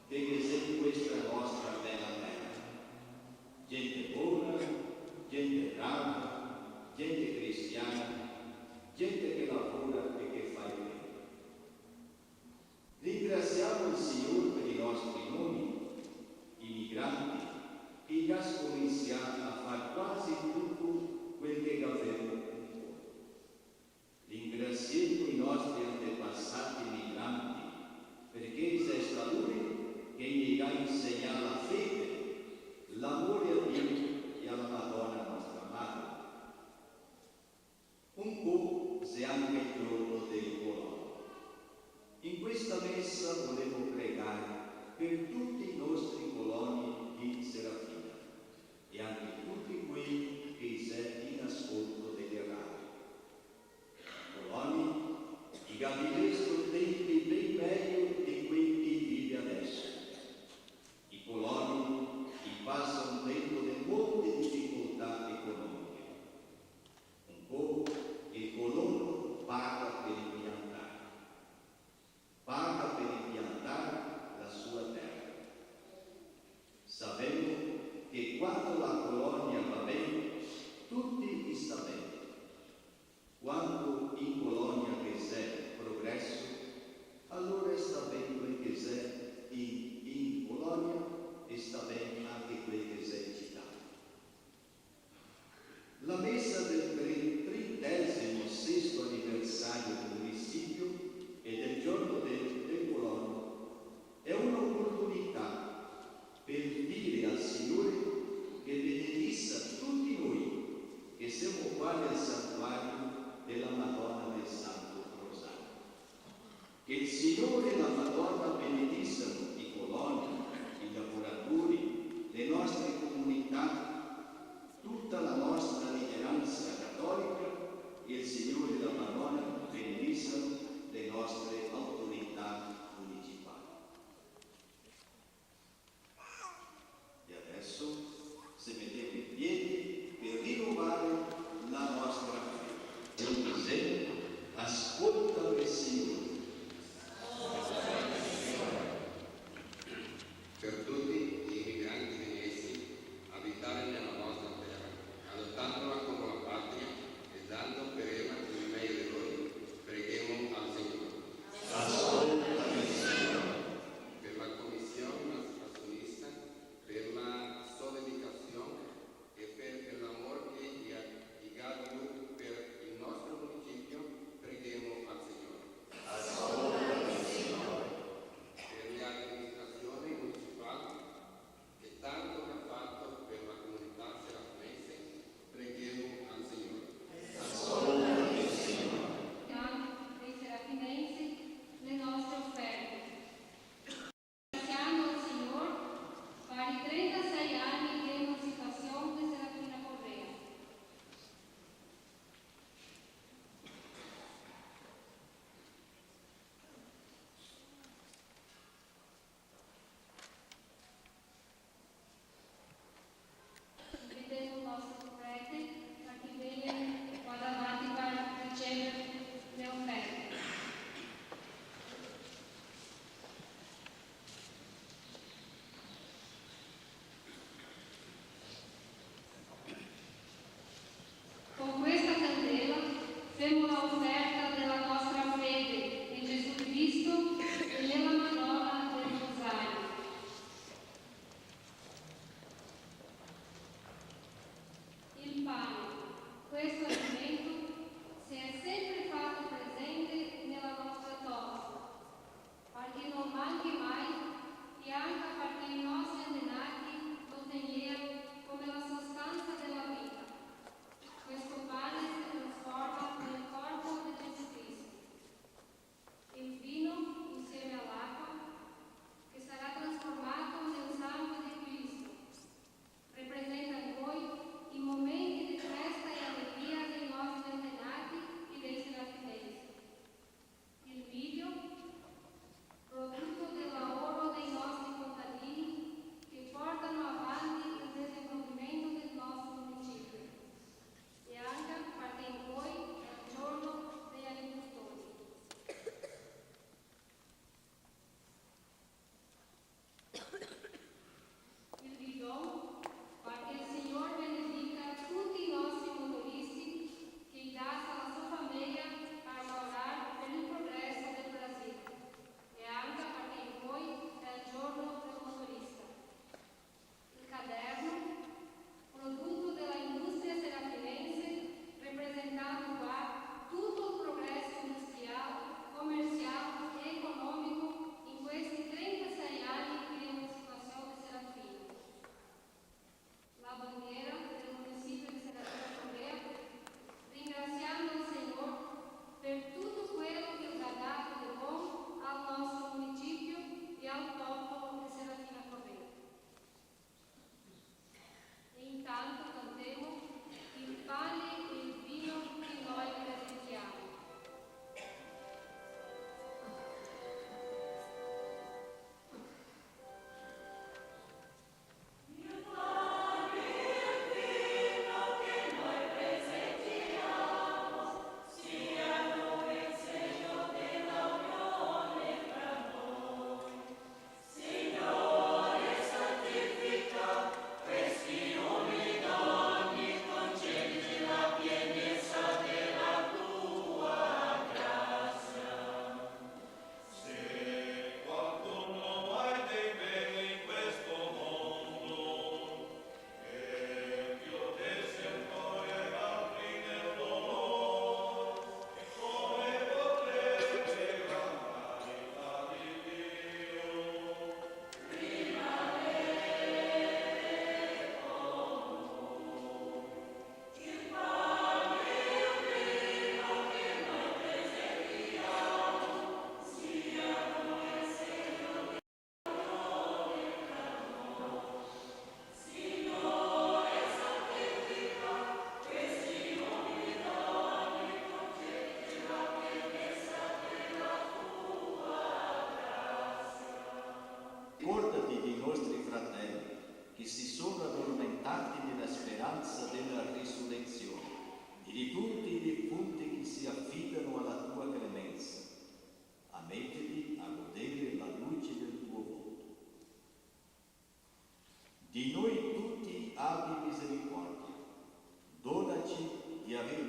che esempio questa nostra bella terra. Gente buona, gente brava, gente cristiana, gente che lavora e che fa il bene. Ringraziamo il Signore per i nostri nomi, i migranti, che già cominciano a fare quasi tutto quel che avevano un po'. Ringraziamo i nostri antepassati migranti, perché è stato lui che gli ha insegnato la fede, l'amore a Dio e alla Madonna nostra Madre. Un po' se anche il giorno del colore. In questa messa volevo pregare per tutti i nostri coloni di Serafina e anche tutti quelli che siete in ascolto delle radio. Coloni che hanno visto tempi ben meglio di quelli che vive adesso. I coloni che passano un tempo di molte difficoltà economiche. Un po' il colono paga per impiantare la sua terra. Sapendo che quando la colonia va bene, tutti sta bene. Quando in colonia che c'è progresso, allora sta bene quel che c'è in colonia e sta bene anche quel che c'è in città. La messa del 36° anniversario del municipio e del giorno del colono è un'opportunità per dire al Signore che benedissa tutti noi che siamo qua nel santuario della Madonna del Santo Rosario. Che il Signore e la Madonna benedissano i coloni, i lavoratori, le nostre comunità, tutta la nostra lideranza cattolica, e il Signore e la Madonna benedissano le nostre autorità municipali. E adesso se mettete in piedi per rinnovare la nostra fede. Dio Gesù, ascolta il Signore. Per tutti gli immigranti vignesi, abitare nella nostra terra, adottandola come la patria e dando per ella il meglio di noi, preghiamo al Signore. Ascolta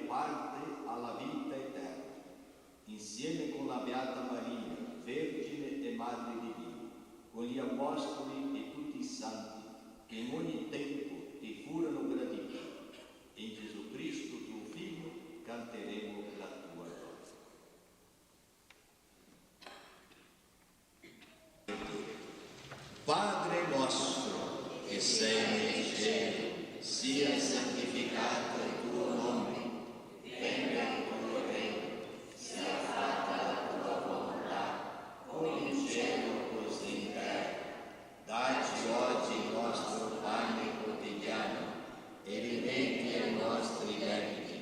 parte alla vita eterna, insieme con la Beata Maria, Vergine e Madre di Dio, con gli Apostoli e tutti i Santi che in ogni tempo ti furono graditi. In Gesù Cristo, tuo Figlio, canteremo la tua gloria. Padre nostro, che sei nel cielo, sia santificato il tuo nome, venga il tuo regno, sia fatta la tua volontà, come in cielo così in terra. Dacci oggi il nostro pane quotidiano e rimetti ai nostri debiti,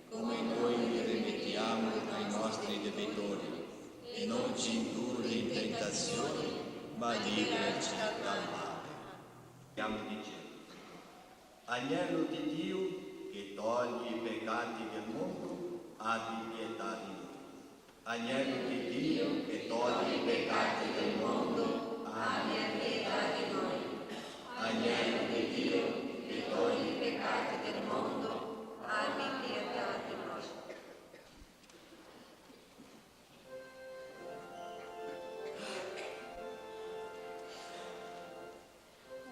come noi li rimettiamo ai nostri debitori, e non ci indurre in tentazione, ma liberaci dal male. Stiamo dicendo: Agnello di Dio, che togli i peccati del mondo, abbi pietà di noi. Agnello di Dio, che togli i peccati del mondo, abbi pietà di noi. Agnello di Dio, che togli i peccati del mondo, abbi pietà di noi.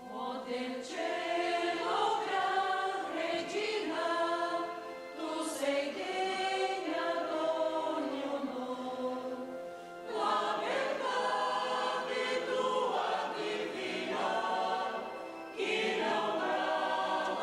O del cielo, gran regina, tu sei degna d'ogni onor, la beltà di tua divina, chi non ama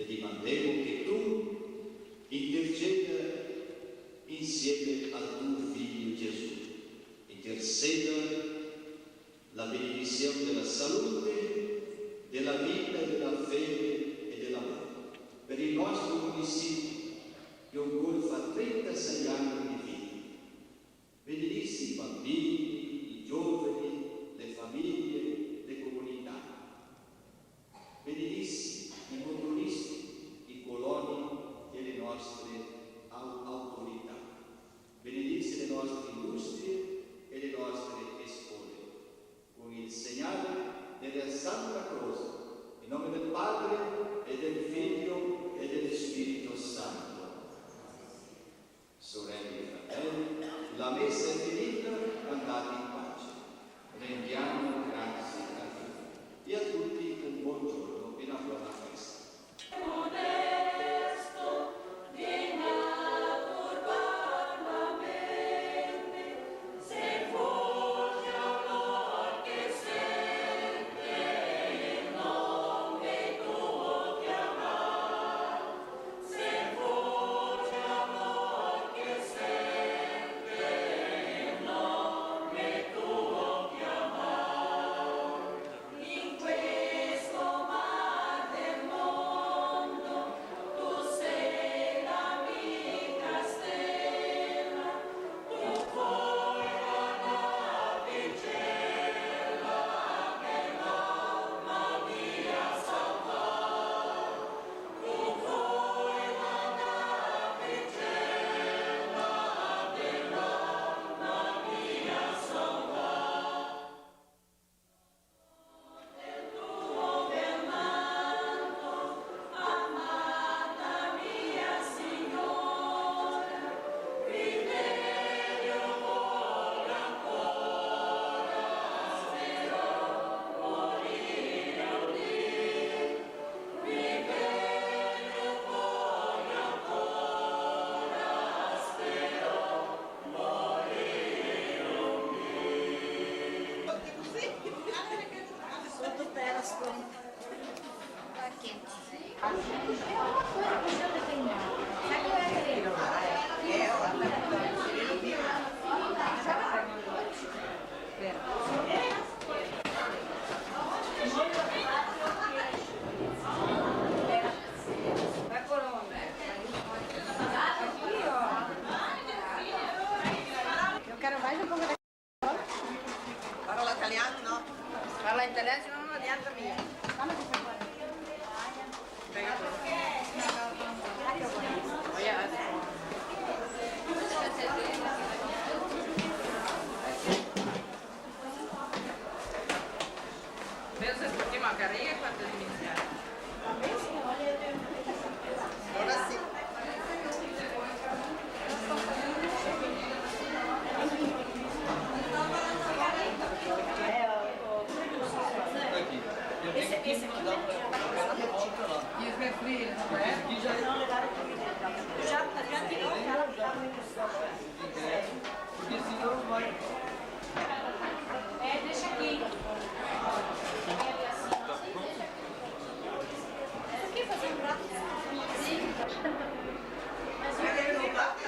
dimandemo che tu interceda insieme al tuo Figlio Gesù, interceda la benedizione della salute, della vita, della fede e dell'amore per il nostro municipio che ancora fa 36 anni di vita. Benedissi i bambini, i giovani, le famiglie, le comunità. Benedissi i motoristi, i coloni e le nostre autorità. Benedissi le nostre industrie e le nostre scuole. Con il segnale della Santa Croce, in nome del Padre e del Figlio e dello Spirito Santo. Sorelle e fratelli, la messa è finita, andate in pace. Rendiamo grazie a Dio e a tutti un buon giorno e una buona festa. Parla italiano, no? Parla in italiano, non lo dico mio. Penso che prima carriera e quanto iniziare. Ora sì. Deixa aqui. Aqui fazer um prato. Sim. Mas eu quero um prato.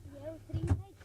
E eu 33.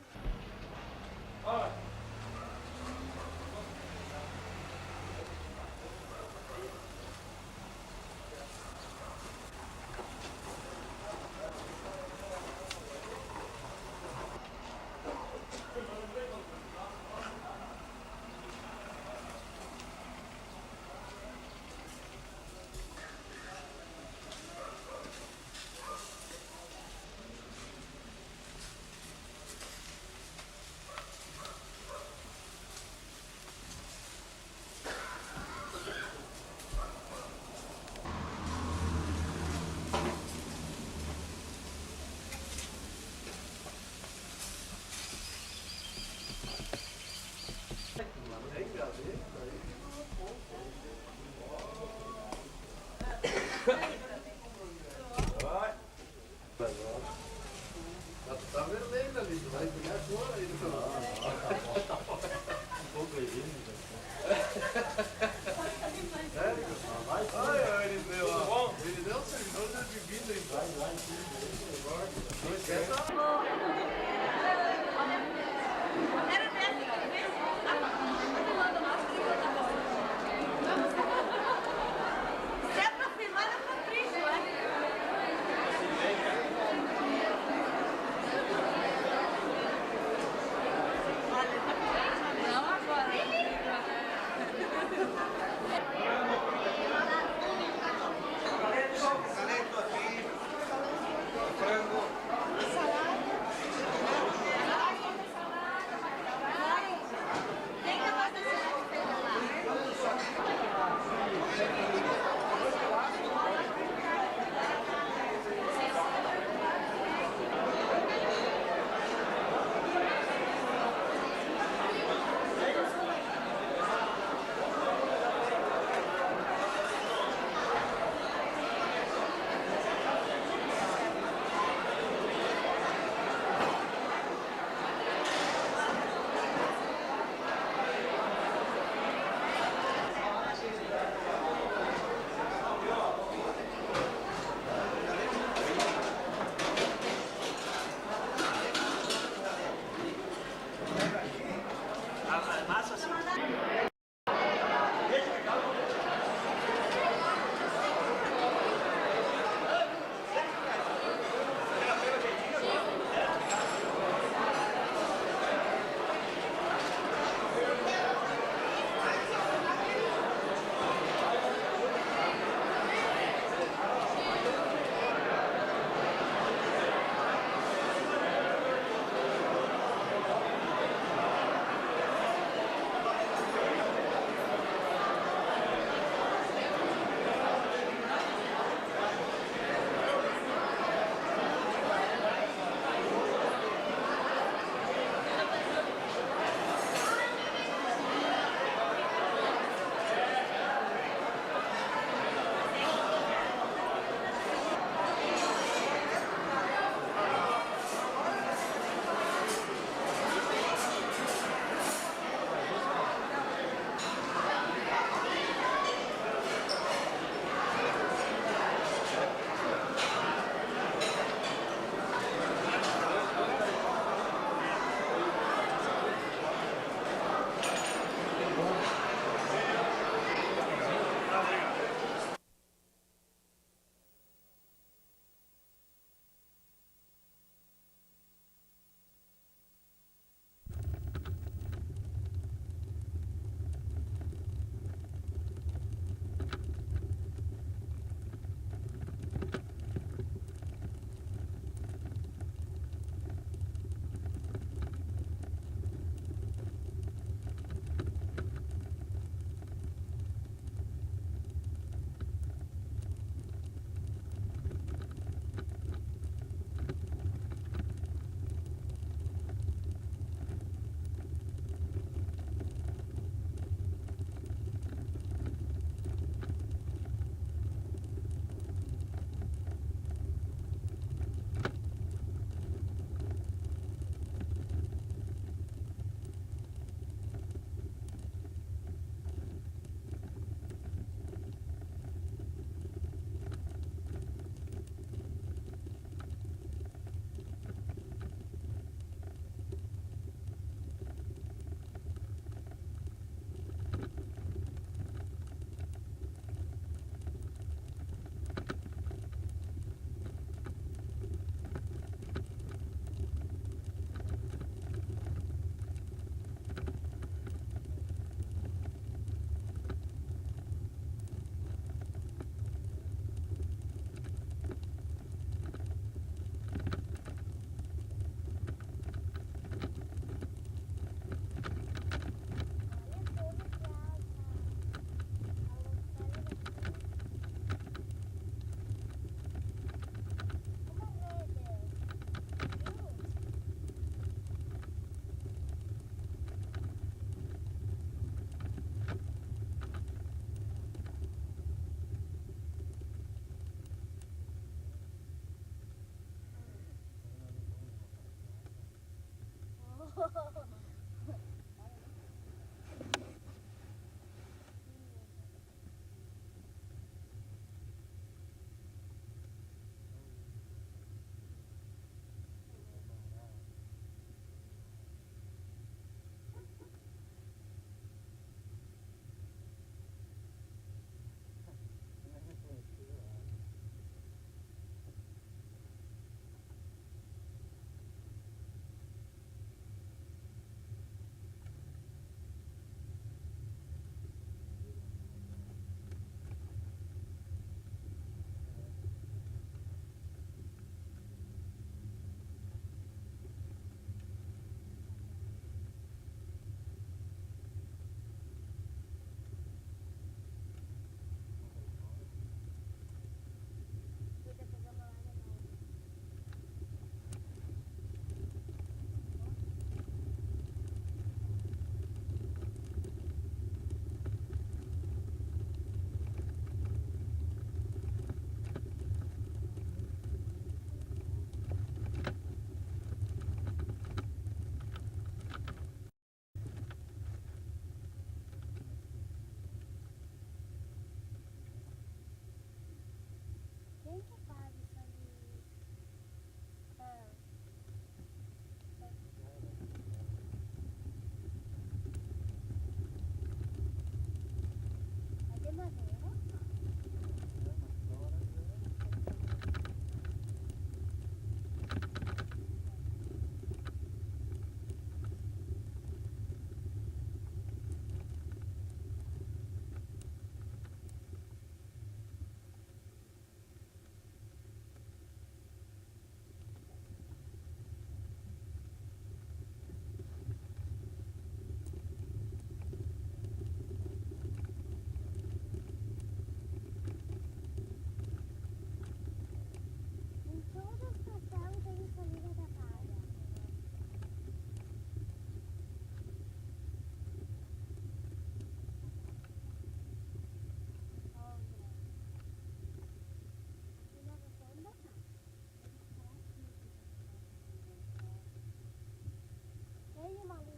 meio maluco.